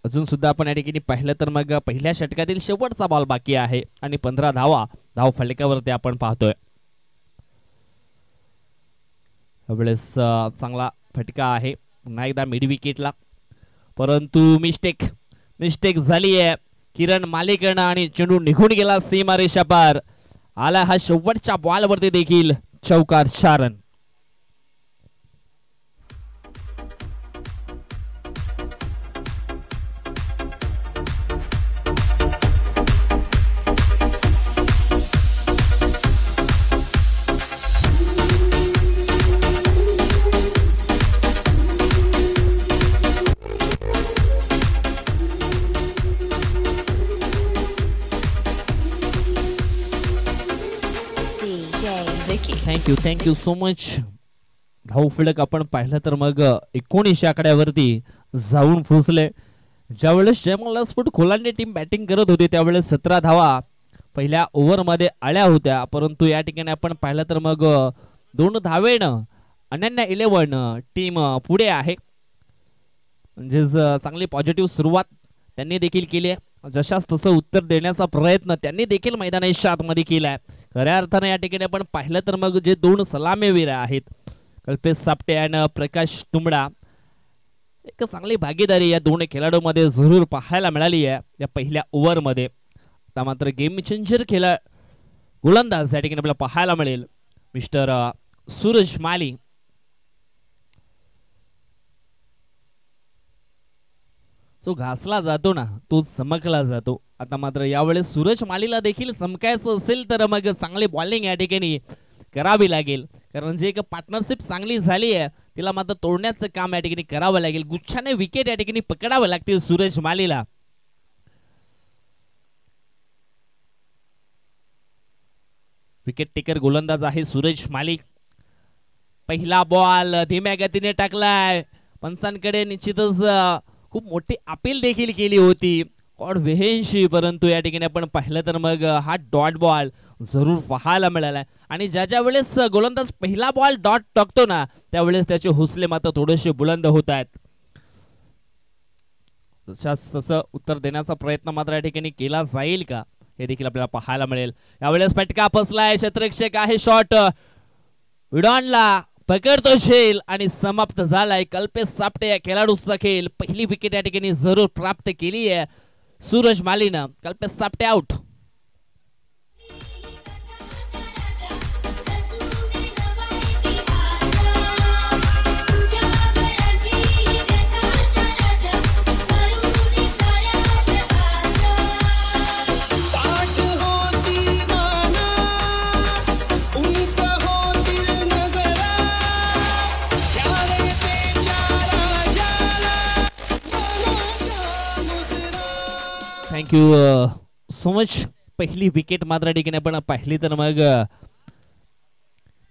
अजून सुद्धा आपण या ठिकाणी पाहिलं तर मग पहिल्या षटकातील शेवटचा बॉल बाकी आहे आणि 15 धावा धाव फलकावरती आपण पाहतोय. यावेळेस चांगला फटका आहे पुन्हा एकदा मिड विकेटला, परंतु मिस्टेक झाली आहे किरण मालिकनं आणि चेंडू निघून गेला सीमा रेषा पार. आला हा शेवटच्या बॉलवरती देखील चौकार 4 रन. Thank you so much. धाव फलक आपण पाहिलं तर मग 19 आकड्यावरती जाऊन पोहोचले. ज्यावेळेस जयमल्ला स्फोट खोलांडे टीम बॅटिंग करत होती त्यावेळेस 17 धावा पहिल्या ओव्हरमध्ये आल्या होत्या, परंतु या ठिकाणी आपण पाहिलं तर मग 2 धावेनं अनन्या 11 टीम पुढे आहे. म्हणजेच चांगली पॉझिटिव्ह सुरुवात त्यांनी देखील केली आहे. जशास तसं उत्तर देण्याचा प्रयत्न त्यांनी देखील मैदानाच्या आतमध्ये केलाय. खऱ्या अर्थानं या ठिकाणी आपण पाहिलं तर मग जे 2 सलामीवीर आहेत कल्पेश सापटे आणि प्रकाश तुंबडा, एक चांगली भागीदारी या 2 खेळाडूंमध्ये जरूर पाहायला मिळाली आहे या पहिल्या ओव्हरमध्ये. आता मात्र गेम चेंजर गोलंदाज या ठिकाणी आपल्याला पाहायला मिळेल मिस्टर सूरज माली. जो घासला जातो ना तो चमकला जातो. आता मात्र यावेळेस सूरज मालीला देखील चमकायचं असेल तर मग चांगली बॉलिंग या ठिकाणी करावी लागेल, कारण जे एक पार्टनरशिप चांगली झाली आहे तिला मात्र तोडण्याचं काम या ठिकाणी करावं लागेल. गुच्छाने विकेट या ठिकाणी पकडावं लागतील सूरज मालीला. विकेट टेकर गोलंदाज आहे सूरज माली. पहिला बॉल धीम्या गतीने टाकलाय. पंचांकडे निश्चितच खूप मोठी अपील देखील केली होती. कॉड वेहेंशी, परंतु या ठिकाणी आपण पाहिलं तर मग हा डॉट बॉल जरूर पाहायला मिळाला आणि ज्या वेळेस गोलंदाज पहिला बॉल डॉट टाकतो ना त्यावेळेस त्याचे हौसले मात्र थोडेसे बुलंद होत आहेत. तसं उत्तर देण्याचा प्रयत्न मात्र या ठिकाणी केला जाईल का हे देखील आपल्याला पाहायला मिळेल. यावेळेस फटका फसलाय, क्षेत्ररक्षक आहे, शॉट विडॉनला पकडतो शेल आणि समाप्त झालाय. कल्पेश सापटे या खेळाडूचा खेळ. पहिली विकेट या ठिकाणी जरूर प्राप्त केली आहे सूरज मालीनं. Kalpesh Sapte out. Thank you so much. पहिली विकेट मात्र ठिकाणी आपण पाहिली तर मग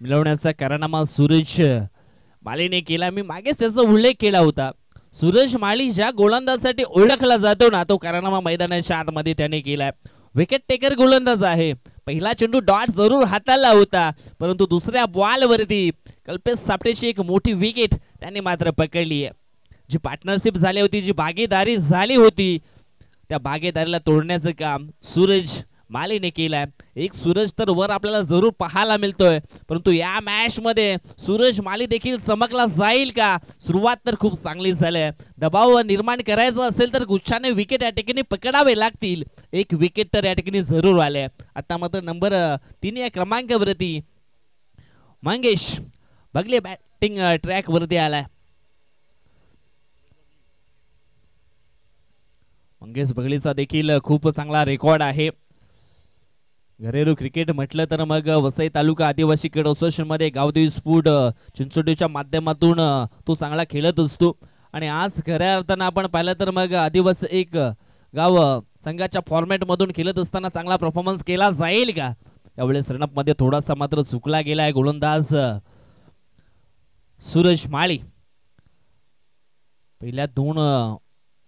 मिळवण्याचा कारनामा सूरज मालीने केला. मी मागेच त्याचा उल्लेख केला होता. सूरज माली ज्या गोलंदाजासाठी ओळखला जातो ना तो कारनामा मैदानाच्या आतमध्ये त्याने केलाय. विकेट टेकर गोलंदाज आहे. पहिला चेंडू डॉट जरूर हाताला होता, परंतु दुसऱ्या बॉलवरती कल्पेश सापटेची एक मोठी विकेट त्यांनी मात्र पकडली आहे. जी पार्टनरशिप झाली होती, जी भागीदारी झाली होती, त्या भागीदारीला तोडण्याचं काम सूरज मालीने केलंय. एक सूरज तर वर आपल्याला जरूर पाहायला मिळतोय, परंतु या मॅच मध्ये सूरज माली देखील चमकला जाईल का? सुरुवात तर खूप चांगली झाली आहे. दबाव निर्माण करायचा असेल तर गुच्छाने विकेट या ठिकाणी पकडावे लागतील. एक विकेट तर या ठिकाणी जरूर आले. आता मात्र नंबर 3 या क्रमांकावरती मंगेश बगले बॅटिंग ट्रॅक वरती आलाय. मंगेश बगलेचा देखील खूप चांगला रेकॉर्ड आहे. घरेलू क्रिकेट म्हटलं तर मग वसई तालुका आदिवासी क्रीडा असोसिएशन मध्ये गावदेवी स्फूट चिंचोलीच्या माध्यमातून तो चांगला खेळत असतो. आणि आज खऱ्या अर्थानं आपण पाहिलं तर मग आदिवासी एक गाव संघाच्या फॉर्मॅट मधून खेळत असताना चांगला परफॉर्मन्स केला जाईल का? यावेळेस रनअप मध्ये थोडासा मात्र चुकला गेलाय गोलंदाज सूरज माळी. पहिल्या 2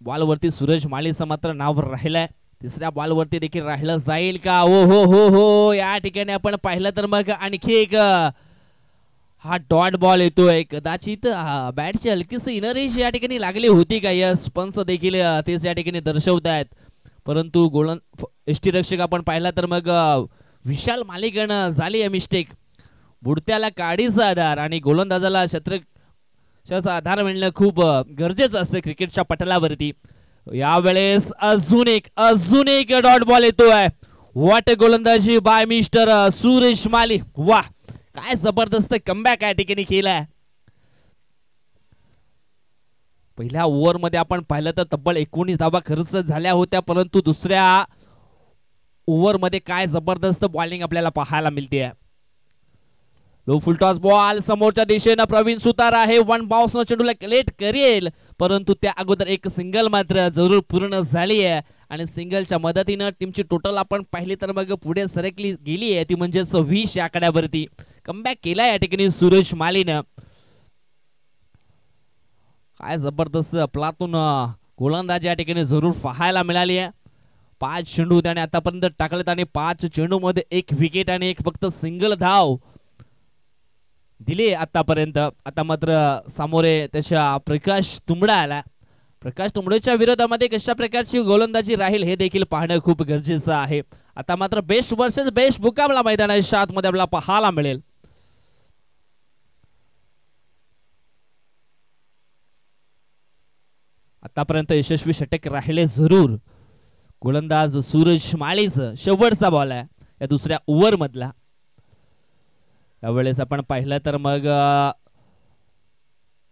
बॉलवरती सूरज माळीचं मात्र नाव राहिलंय. तिसऱ्या बॉलवरती देखील राहिलं जाईल का? ओ हो हो हो, या ठिकाणी आपण पाहिलं तर मग आणखी एक हा डॉट बॉल येतोय. कदाचित बॅटची हलकीशी इनर एज या ठिकाणी लागली होती का? यस, पंच देखील तेच या ठिकाणी दर्शवत आहेत. परंतु यष्टीरक्षक आपण पाहिला तर मग विशाल मालिकनं झाली आहे मिस्टेक. बुडत्याला काडीचा आधार आणि गोलंदाजाला क्षेत्ररक्षकाचा आधार मिळणं खूप गरजेचं असतं क्रिकेटच्या पटलावरती. यावेळेस अजून एक डॉट बॉल येतोय. व्हॉट गोलंदाजी बाय मिस्टर सूरज माली. वाह, काय जबरदस्त कमबॅक या ठिकाणी केलाय. पहिल्या ओव्हर मध्ये आपण पाहिलं तर तब्बल 19 धावा खर्च झाल्या होत्या, परंतु दुसऱ्या ओव्हर मध्ये काय जबरदस्त बॉलिंग आपल्याला पाहायला मिळते. लो फुल टॉस बॉल समोरच्या दिशेनं प्रवीण सुतार आहे. 1 बाउन्स न चेंडूला लेट करेल, परंतु त्या अगोदर एक सिंगल मात्र जरूर पूर्ण झाली आहे. आणि सिंगलच्या मदतीनं टीमची टोटल आपण पाहिली तर मग पुढे सरकली गेली आहे, ती म्हणजे 20 या आकड्यावरती. कमबॅक केला या ठिकाणी सूरज मालीनं. काय जबरदस्त आपलातून गोलंदाजी या ठिकाणी जरूर पाहायला मिळाली आहे. 5 चेंडू त्याने आतापर्यंत टाकलेत आणि 5 चेंडू मध्ये 1 विकेट आणि एक फक्त सिंगल धाव दिली आतापर्यंत. आता मात्र सामोरे त्याच्या प्रकाश तुंबडा आला. प्रकाश तुंबडेच्या विरोधामध्ये कशा प्रकारची गोलंदाजी राहील हे देखील पाहणं खूप गरजेचं आहे. आता मात्र बेस्ट वर्सेस बेस्ट मुकाबला मैदानाच्या आतमध्ये आपल्याला पाहायला मिळेल. आतापर्यंत यशस्वी षटक राहिले जरूर. गोलंदाज सूरज माळीचं शेवटचा बॉल आहे या दुसऱ्या ओव्हर मधला. यावेळेस आपण पाहिलं तर मग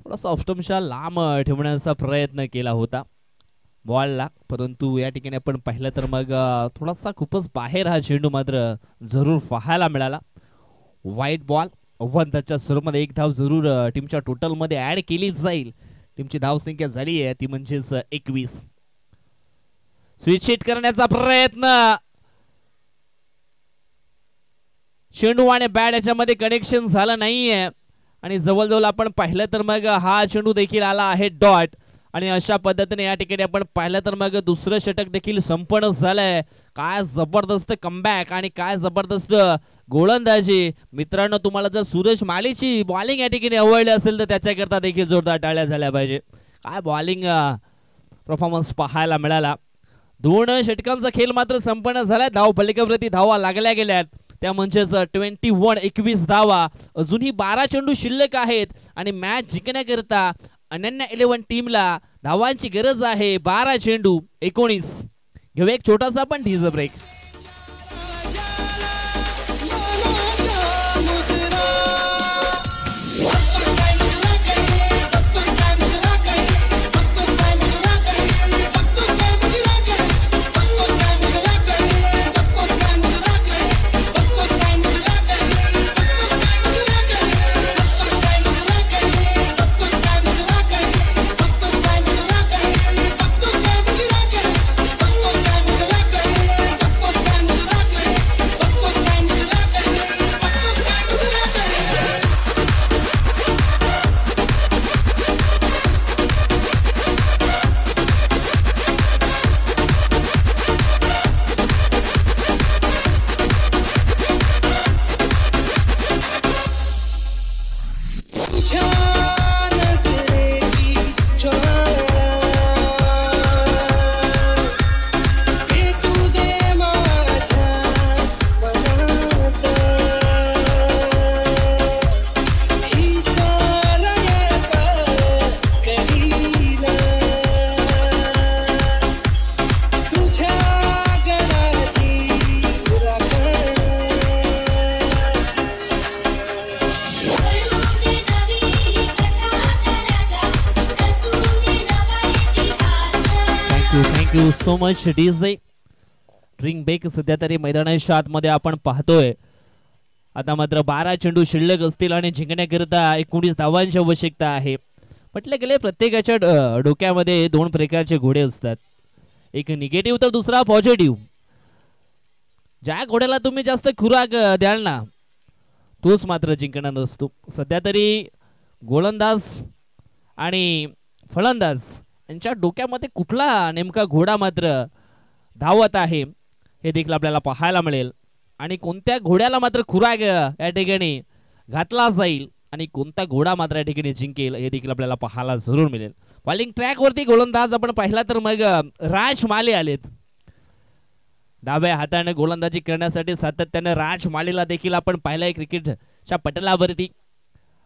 थोडासा ऑफस्टम्पच्या लांब ठेवण्याचा प्रयत्न केला होता बॉलला, परंतु या ठिकाणी आपण पाहिलं तर मग थोडासा खूपच बाहेर हा चेंडू मात्र जरूर पाहायला मिळाला. व्हाईट बॉल अव्वलच्या सुरुवातीमध्ये 1 धाव जरूर टीमच्या टोटल मध्ये ऍड केली जाईल. टीमची धावसंख्या झाली आहे ती म्हणजेच 21. स्विच हिट करण्याचा प्रयत्न, चेंडू आणि बॅट याच्यामध्ये कनेक्शन झालं नाहीये आणि जवळजवळ आपण पाहिलं तर मग हा चेंडू देखील आला आहे डॉट. आणि अशा पद्धतीने या ठिकाणी आपण पाहिलं तर मग दुसरं षटक देखील संपन्न झालंय. काय जबरदस्त कमबॅक आणि काय जबरदस्त गोलंदाजी. मित्रांनो, तुम्हाला जर सुरेश मालीची बॉलिंग या ठिकाणी आवडली असेल तर त्याच्याकरता देखील जोरदार टाळ्या झाल्या पाहिजे. काय बॉलिंग परफॉर्मन्स पाहायला मिळाला. 2 षटकांचा खेळ मात्र संपन्न झालाय. धाव फलकाप्रती धावा लागल्या गेल्यात. त्या म्हणजेच 21 धावा. अजूनही 12 चेंडू शिल्लक आहेत आणि मॅच जिंकण्याकरता अनन्या 11 टीमला धावांची गरज आहे. 12 चेंडू 19. घेऊया एक छोटासा पण डीज break. Thank you so much DJ. Drink break सध्या तरी मैदानाच्या आतमध्ये आपण पाहतोय. आता मात्र 12 चेंडू शिल्लक असतील आणि जिंकण्याकरिता 19 धावांची आवश्यकता आहे. म्हटलं गेले प्रत्येकाच्या डोक्यामध्ये 2 प्रकारचे घोडे असतात. एक निगेटिव्ह तर दुसरा पॉझिटिव्ह. ज्या घोड्याला तुम्ही जास्त खुराक द्याल ना तोच मात्र जिंकणार नसतो. सध्या तरी गोलंदाज आणि फलंदाज यांच्या डोक्यामध्ये कुठला नेमका घोडा मात्र धावत आहे हे देखील आपल्याला पाहायला मिळेल. आणि कोणत्या घोड्याला मात्र खुराक या ठिकाणी घातला जाईल आणि कोणता घोडा मात्र या ठिकाणी जिंकेल हे देखील आपल्याला पाहायला जरूर मिळेल. बॉलिंग ट्रॅक वरती गोलंदाज आपण पाहिला तर मग राज माले आलेत. डाव्या हाताने गोलंदाजी करण्यासाठी सातत्याने राज मालेला देखील आपण पाहिलंय क्रिकेटच्या पटलावरती.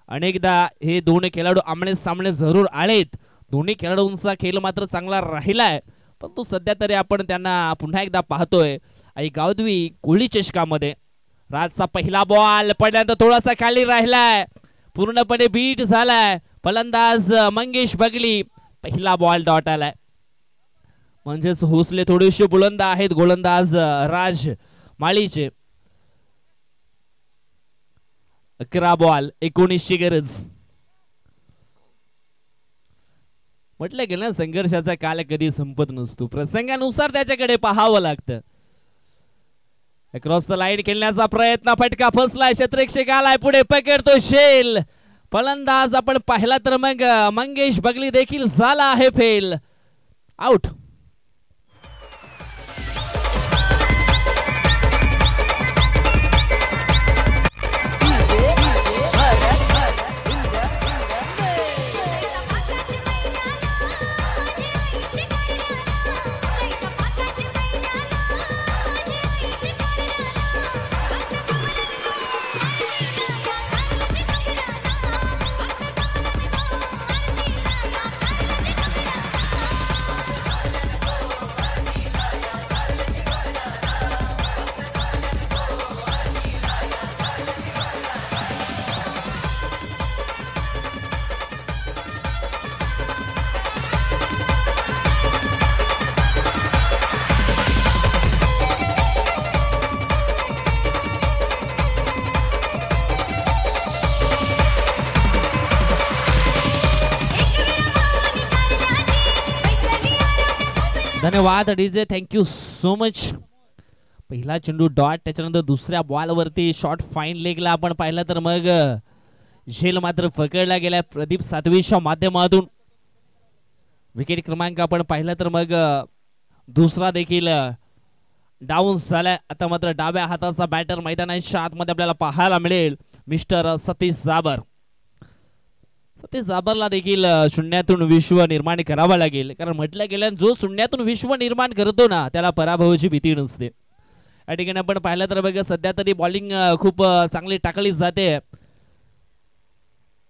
अनेकदा हे 2 खेळाडू आमने सामने जरूर आलेत. दोन्ही खेळाडूंचा खेळ मात्र चांगला राहिलाय. परंतु सध्या तरी आपण त्यांना पुन्हा एकदा पाहतोय. आणि गावदवी कोळी चषकामध्ये राजचा पहिला बॉल पडल्यानंतर थोडासा खाली राहिलाय. पूर्णपणे बीट झालाय. फलंदाज मंगेश बगली. पहिला बॉल डॉट आलाय. म्हणजेच हौसले थोडेसे बुलंद आहेत गोलंदाज राज माळीचे. 11 बॉल 19 ची गरज. म्हटलं गेलं संघर्षाचा काल कधी संपत नसतो. प्रसंगानुसार त्याच्याकडे पाहावं लागतं. क्रॉस द लाईन खेळण्याचा प्रयत्न. फटका फसलाय. क्षेत्ररक्षक आलाय पुढे पकडतो शेल. फलंदाज आपण पाहिला तर मग मंगेश बगली देखील झाला आहे फेल. आउट. धन्यवाद डीजे. Thank you so much. पहिला चेंडू डॉट. त्याच्यानंतर दुसऱ्या बॉलवरती शॉर्ट फाईन लेगला आपण पाहिलं तर मग झेल मात्र पकडला गेला प्रदीप सातवीच्या माध्यमातून. विकेट क्रमांक आपण पाहिला तर मग दुसरा देखील डाऊन झालाय. आता मात्र डाव्या हाताचा बॅटर मैदानाच्या आतमध्ये आपल्याला पाहायला मिळेल मिस्टर सतीश जाबर. सतीश जाबरला देखील शून्यातून विश्व निर्माण करावा लागेल, कारण म्हटलं गेलं जो शून्यातून विश्व निर्माण करतो ना त्याला पराभवाची भीती नसते. या ठिकाणी आपण पाहिलं तर बघा सध्या तरी बॉलिंग खूप चांगली टाकली जाते.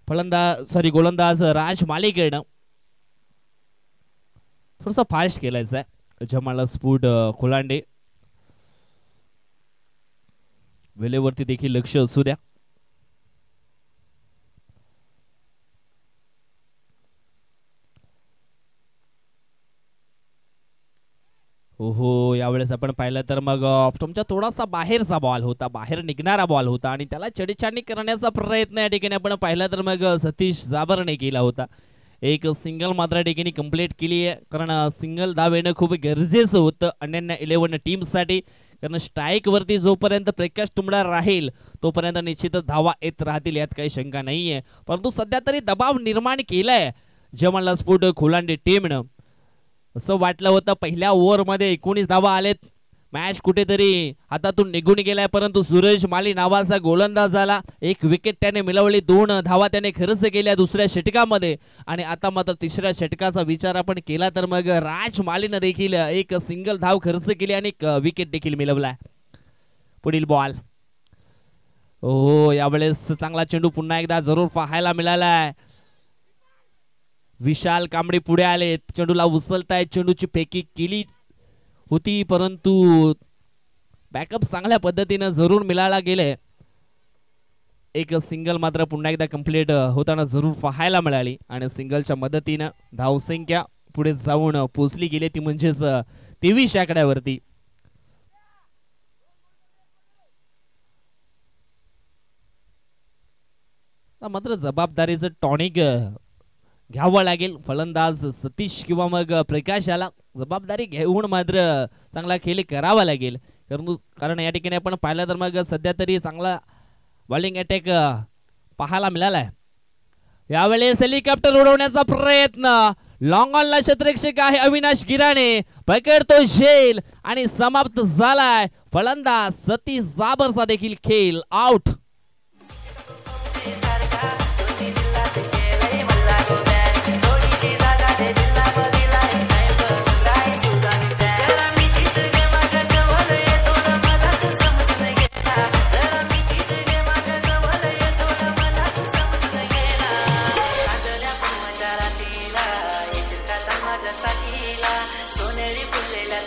गोलंदाज राज मालिकेनं थोडस फास्ट केलायचं आहे. जमाल स्फुट खोलांडे वेळेवरती देखील लक्ष असू द्या. हो यावेळेस आपण पाहिलं तर मग तुमचा थोडासा बाहेरचा बॉल होता, बाहेर निघणारा बॉल होता आणि त्याला छेडछाड करण्याचा प्रयत्न या ठिकाणी आपण पाहिला तर मग सतीश जाबरने केला होता. एक सिंगल मात्र ठिकाणी कंप्लीट केली आहे, कारण सिंगल धाव येणं खूप गरजेचं होतं अन्य 11 टीमसाठी, कारण स्ट्राईक वरती जोपर्यंत प्रकाश तुंबडा राहील तोपर्यंत निश्चितच धावा येत राहतील यात काही शंका नाहीये. परंतु सध्या तरी दबाव निर्माण केलाय जमाल स्फुट खोलांडे टीमनं. असं वाटलं होतं पहिल्या ओव्हरमध्ये 19 धावा आलेत, मॅच कुठेतरी हातातून निघून गेलाय, परंतु सूरज माली नावाचा गोलंदाज आला, एक विकेट त्याने मिळवली, 2 धावा त्याने खर्च केल्या दुसऱ्या षटकामध्ये आणि आता मात्र तिसऱ्या षटकाचा विचार आपण केला तर मग राज मालीनं देखील एक सिंगल धाव खर्च केली आणि एक विकेट देखील मिळवलाय. पुढील बॉल हो यावेळेस चांगला चेंडू पुन्हा एकदा जरूर पाहायला मिळालाय. विशाल कांबळे पुढे आले, चेंडूला उचलतायत, चेंडूची फेकी केली होती परंतु बॅकअप चांगल्या पद्धतीने जरूर मिळाला गेले. एक सिंगल मात्र पुन्हा एकदा कंप्लीट होताना जरूर पाहायला मिळाली आणि सिंगलच्या मदतीने धावसंख्या पुढे जाऊन पोहोचली गेली ती म्हणजेच 23 आकड्यावरती. मात्र जबाबदारीचं टॉनिक घ्यावं लागेल फलंदाज सतीश किंवा मग प्रकाश याला जबाबदारी घेऊन मात्र चांगला खेळ करावा लागेल, कारण या ठिकाणी आपण पाहिलं तर मग सध्या तरी चांगला बॉलिंग अटॅक पाहायला मिळालाय. यावेळेस हेलिकॉप्टर उडवण्याचा प्रयत्न, लॉंग ऑनला क्षेत्ररक्षक आहे अविनाश गिराणे, पकडतो झेल आणि समाप्त झालाय. फलंदाज सतीश जाबरचा देखील खेळ आउट.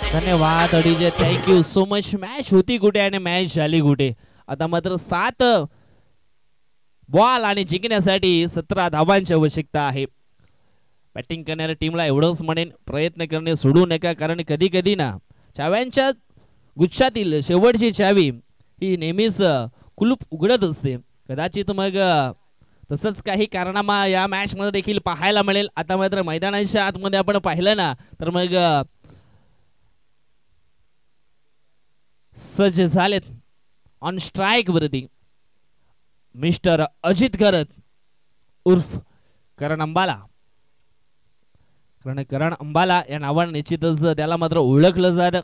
धन्यवाद अडीजे, थँक्यू सो मच. मॅच होती कुठे आणि मॅच झाली कुठे. आता मात्र 7 बॉल आणि जिंकण्यासाठी 17 धावांची आवश्यकता आहे. बॅटिंग करणाऱ्या टीमला एवढंच म्हणेन प्रयत्न करणे सोडू नका, कारण कधी कधी ना चाव्यांच्या गुच्छातील शेवटची चावी ही नेहमीच कुलूप उघडत असते. कदाचित मग तसंच काही कारनामा या मॅच मध्ये देखील पाहायला मिळेल. आता मात्र मैदानाच्या आतमध्ये आपण पाहिलं ना तर मग सज्ज झालेत ऑन स्ट्राईक वरती मिस्टर अजित करत उर्फ करण अंबाला. कारण करण अंबाला या नावाने निश्चितच त्याला मात्र ओळखलं जातं.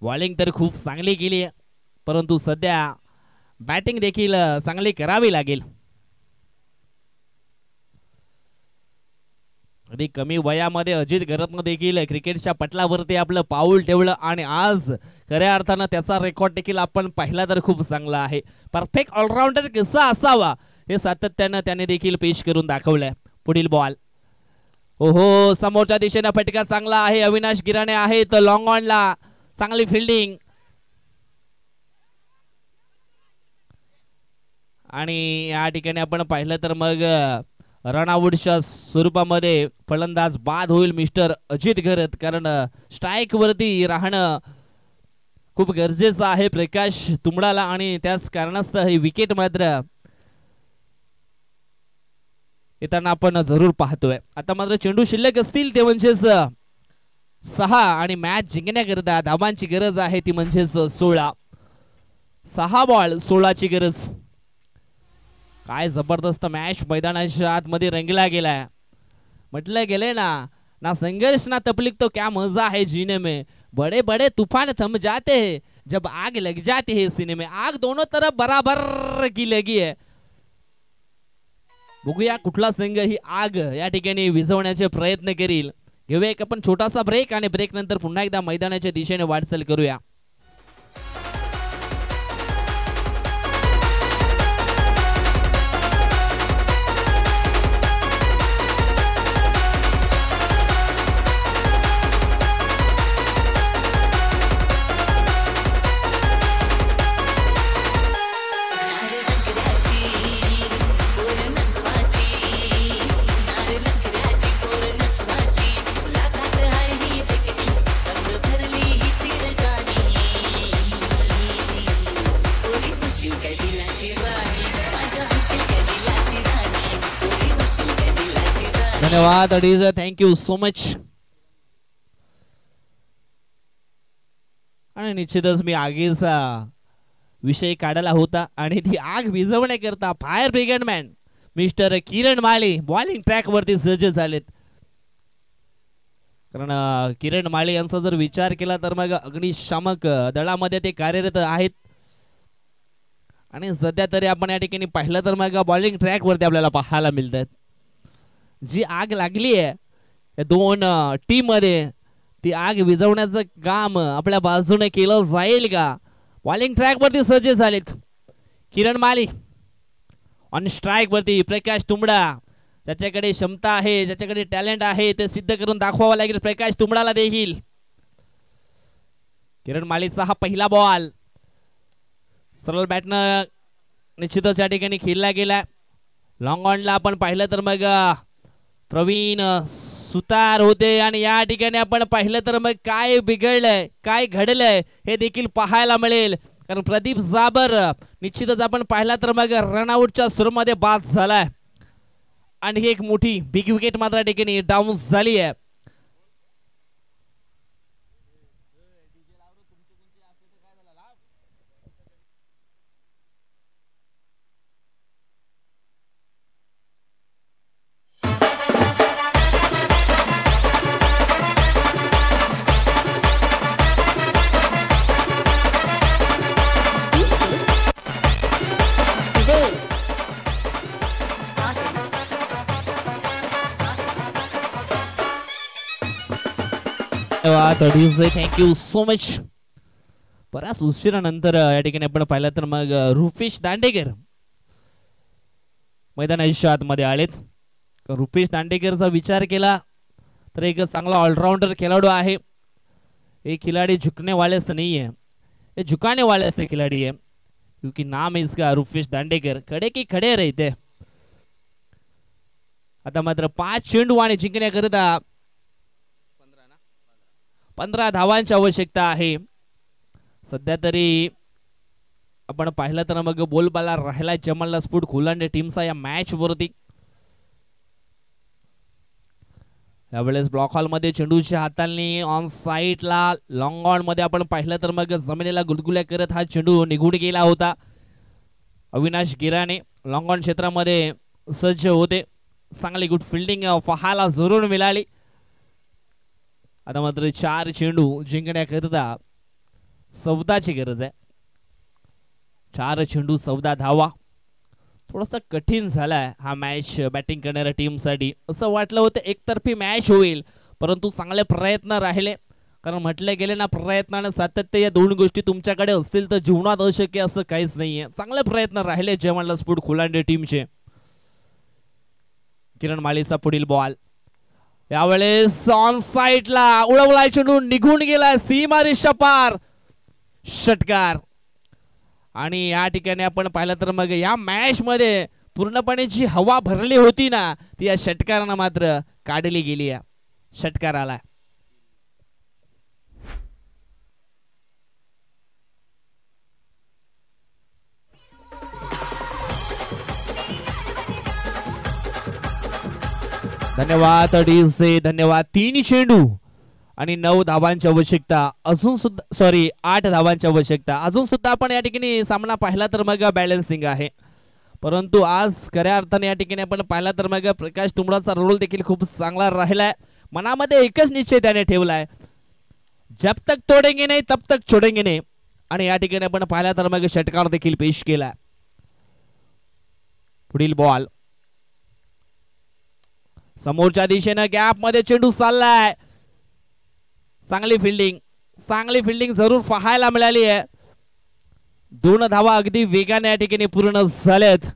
बॉलिंग तर खूप चांगली केली आहे, परंतु सध्या बॅटिंग देखील चांगली करावी लागेल. अगदी कमी वयामध्ये अजित करतनं देखील क्रिकेटच्या पटलावरती आपलं पाऊल ठेवलं आणि आज खऱ्या अर्थानं त्याचा रेकॉर्ड देखील आपण पाहिला तर खूप चांगला आहे. परफेक्ट ऑलराऊंडर कसा असावा हे सातत्यानं त्याने देखील पेश करून दाखवलंय. पुढील बॉल ओहो समोरच्या दिशेने फटका चांगला आहे, अविनाश गिराणे आहेत लॉंग ऑनला, चांगली फिल्डिंग आणि या ठिकाणी आपण पाहिलं तर मग रनआउटच्या स्वरूपामध्ये फलंदाज बाद होईल मिस्टर अजित घरत, कारण स्ट्राईक वरती राहणं खूप गरजेचं आहे प्रकाश तुंबडाला आणि त्याच कारणास्तव ही विकेट मात्र येताना आपण जरूर पाहतोय. आता मात्र चेंडू शिल्लक असतील ते म्हणजेच 6 आणि मॅच जिंकण्याकरता धावांची गरज आहे ती म्हणजेच 16. 6 बॉल 16 ची गरज. काय जबरदस्त मॅच मैदानाच्या आतमध्ये रंगला गेलाय. म्हटलं गेले ना संघर्ष ना तकलीफ तो क्या मजा है जीने में, बड़े बड़े तूफान थम जाते हैं जब आग लग जाती है सीने में. आग दोनों तरफ बराबर की लगी है. बघूया कुठला संघ ही आग या ठिकाणी विझवण्याचे प्रयत्न करील. घेऊया एक आपण छोटासा ब्रेक आणि ब्रेक नंतर पुन्हा एकदा मैदानाच्या दिशेने वाटचाल करूया. धन्यवाद अडीज, थँक्यू सो मच. आणि निश्चितच मी आगीचा विषय काढला होता आणि ती आग विझवण्याकरता फायर ब्रिगेडमॅन मिस्टर किरण माळी बॉलिंग ट्रॅक वरती सज्ज झालेत. कारण किरण माळी यांचा जर विचार केला तर मग अग्निशामक दलामध्ये ते कार्यरत आहेत आणि सध्या तरी आपण या ठिकाणी पाहिलं तर मग बॉलिंग ट्रॅक वरती आपल्याला पाहायला मिळतात. जी आग लागली आहे या दोन टीम मध्ये ती आग विझवण्याचं काम आपल्या बाजूने केलं जाईल का? बॉलिंग ट्रॅक वरती सज्ज झालेत किरण माली. ऑन स्ट्राईक वरती प्रकाश तुंबडा, ज्याच्याकडे क्षमता आहे ज्याच्याकडे टॅलेंट आहे ते सिद्ध करून दाखवावं लागेल प्रकाश तुंबडाला देखील. किरण मालीचा हा पहिला बॉल सरळ बॅटनं निश्चितच या ठिकाणी खेळला गेला. लॉंग ऑनला आपण पाहिलं तर मग प्रवीण सुतार होते आणि या ठिकाणी आपण पाहिलं तर मग काय बिघडलंय काय घडलंय हे देखील पाहायला मिळेल. कारण प्रदीप जाबर निश्चितच आपण पाहिला तर मग रनआउटच्या सुरूमध्ये बाद झालाय आणि एक मोठी बिग विकेट मात्र या ठिकाणी डाऊन झाली आहे. Thank you so much. बऱ्याच उशिरानंतर या ठिकाणी आपण पाहिलं तर मग रुपेश दांडेकर मैदानाच्या आतमध्ये आलेत. रुपेश दांडेकरचा विचार केला तर एक चांगला ऑलराउंडर खेळाडू आहे. एक खिलाड़ी झुकने वाले से नहीं है, ये झुकाने वाले से खिलाड़ी है, क्योंकि नाम है इसका रुपेश दांडेकर. खडे की खडे रहते. आता मात्र 5 चेंडू आणि जिंकण्याकरिता 15 धावांची आवश्यकता आहे. सध्या तरी आपण पाहिलं तर मग बोलबाला राहिला जमलला स्फोट खोलांडे टीमचा या मॅच वरती. यावेळेस ब्लॉक हॉल मध्ये चेंडूच्या हातांनी ऑन साइडला लॉंग ऑन मध्ये आपण पाहिलं तर मग जमिनीला गुलगुल्या करत हा चेंडू निघून गेला होता. अविनाश गिराने लॉंग ऑन क्षेत्रामध्ये सज्ज होते. चांगली गुड फिल्डिंग पाहायला जरूर मिळाली. आता मात्र 4 चेंडू जिंकण्याकरिता 14ची गरज आहे. 4 चेंडू 14 धावा. थोडासा कठीण झालाय हा मॅच बॅटिंग करणाऱ्या टीमसाठी. असं वाटलं होतं एकतर्फी मॅच होईल, परंतु चांगले प्रयत्न राहिले. कारण म्हटले गेले ना, प्रयत्नाने सातत्य या दोन गोष्टी तुमच्याकडे असतील तर जीवनात अशक्य असं काहीच नाहीये. चांगले प्रयत्न राहिले जयमल्ल स्फोट खोलांडे टीमचे. किरण माळीचा पुढील बॉल यावेळेस ऑन साइडला उडवला चेंडू निघून गेला सीमारेषा पार. षटकार. आणि या ठिकाणी आपण पाहिलं तर मग या मॅच मध्ये पूर्णपणे जी हवा भरली होती ना ती या षटकाराने मात्र काढली गेली आहे. षटकार आला. धन्यवाद अडीचे, धन्यवाद. 3 चेंडू आणि 9 धावांची आवश्यकता. अजून सुद्धा 8 धावांची आवश्यकता. अजून सुद्धा आपण या ठिकाणी सामना पाहिला तर मग बॅलन्सिंग आहे. परंतु आज खऱ्या अर्थाने या ठिकाणी आपण पाहिला तर मग प्रकाश तुंबडाचा रोल देखील खूप चांगला राहिलाय. मनामध्ये एकच निश्चय त्याने ठेवलाय, जब तक तोडेंगे नाही तब तक छोडेंगे नाही. आणि या ठिकाणी आपण पाहिला तर मग षटकार देखील पेश केला. पुढील बॉल समोरच्या दिशेने गॅप मध्ये चेंडू चाललाय. चांगली फिल्डिंग जरूर पाहायला मिळाली आहे. 2 धावा अगदी वेगाने या ठिकाणी पूर्ण झाल्यात.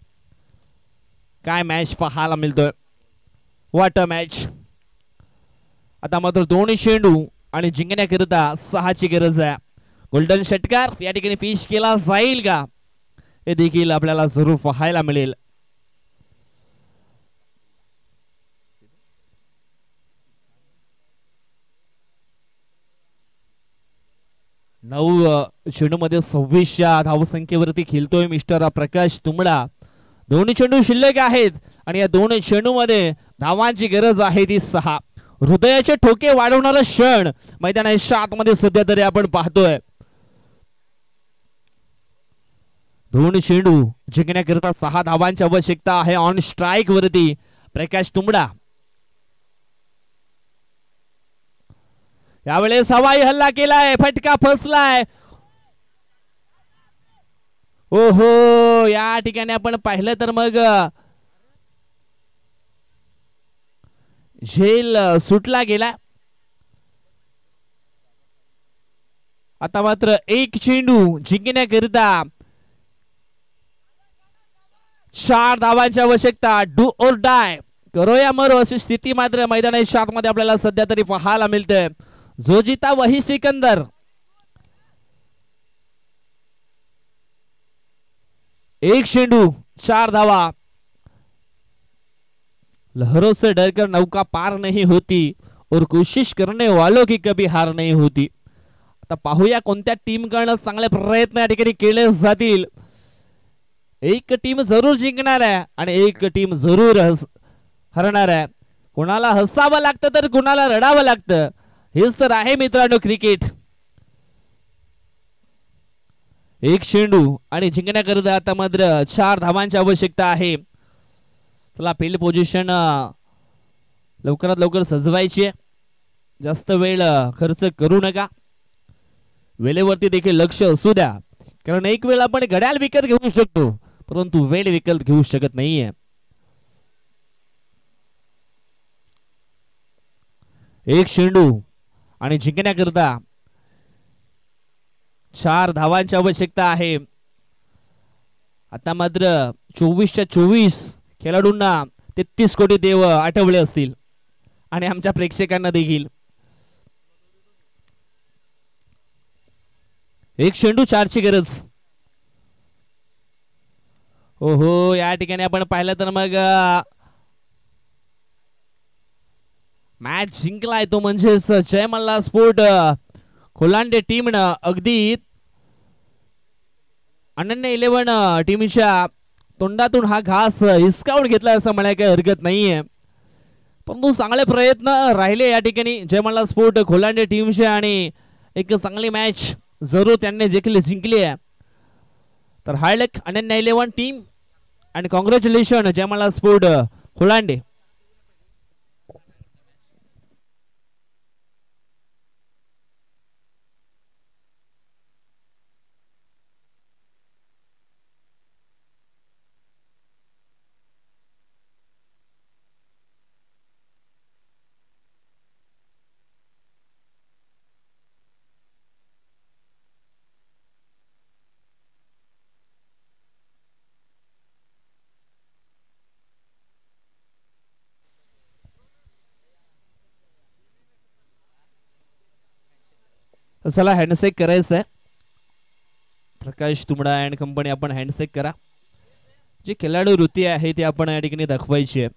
काय मॅच पाहायला मिळतोय, व्हॉट अ मॅच. आता मात्र 2 चेंडू आणि जिंकण्याकरिता 6ची गरज आहे. गोल्डन षटकार या ठिकाणी पेश केला जाईल का हे देखील आपल्याला जरूर पाहायला मिळेल. नऊ चेंडू मध्ये 26 धावसंख्येवरती खेळतोय मिस्टर प्रकाश तुंबडा. 2 चेंडू शिल्लक आहेत आणि या 2 चेंडू मध्ये धावांची गरज आहे ती 6. हृदयाचे ठोके वाढवणारा क्षण मैदानाच्या आतमध्ये सध्या तरी आपण पाहतोय. 2 चेंडू जिंकण्याकरिता 6 धावांची आवश्यकता आहे. ऑन स्ट्राइक वरती प्रकाश तुंबडा. यावेळेस हवाई हल्ला केलाय, फटका फसलाय. ओहो, या ठिकाणी आपण पाहिलं तर मग झेल सुटला गेला. आता मात्र 1 चेंडू जिंकण्याकरिता 4 धावांची आवश्यकता. डू और डाय, करो या मरो अशी स्थिती मात्र मैदानाच्या आतमध्ये आपल्याला सध्या तरी पाहायला मिळते. जो जीता वही सिकंदर. 1 चेंडू 4 धावा. लहरों से डरकर नौका पार नहीं होती और कोशिश करने वालों की कभी हार नहीं होती. आता पाहूया कोणत्या टीम कडून चांगले प्रयत्न या ठिकाणी केले जातील. एक टीम जरूर जिंकणार आहे आणि एक टीम जरूर हरणार आहे. कोणाला हसावं लागतं तर कोणाला रडावं लागतं, हेच तर आहे मित्रांनो क्रिकेट. 1 चेंडू आणि जिंकण्याकरिता आता मात्र 4 धावांची आवश्यकता आहे. चला फील्ड पोझिशन लवकरात लवकर सजवायची आहे. जास्त वेळ खर्च करू नका. वेळेवरती देखील लक्ष असू द्या, कारण एक वेळ आपण घड्याळ विकत घेऊ शकतो परंतु वेळ विकत घेऊ शकत नाहीये. 1 चेंडू आणि जिंकण्याकरिता 4 धावांची आवश्यकता आहे. आता मात्र 24 खेळाडूंना 33 कोटी देव आठवले असतील आणि आमच्या प्रेक्षकांना देखील. 1 चेंडू 4ची गरज. ओहो, या ठिकाणी आपण पाहिलं तर मग मॅच जिंकलाय तो म्हणजेच जय मल्हार स्पोर्ट खोलांडे टीमनं अगदी अनन्य 11 टीमच्या तोंडातून हा घास हिसकावून घेतला असं म्हणायला काही हरकत नाहीये. परंतु चांगले प्रयत्न राहिले या ठिकाणी जय मल्हार स्पोर्ट खोलांडे टीमचे आणि एक चांगली मॅच जरूर त्यांनी देखील जिंकली आहे. तर hard luck Ananya 11 team and congratulation Jai Malhar sport Kholande. चला हँडशेक करायचं आहे. प्रकाश तुंबडा अँड कंपनी आपण हँडशेक करा. जी खेळाडू वृत्ती आहे ती आपण या ठिकाणी दाखवायची आहे.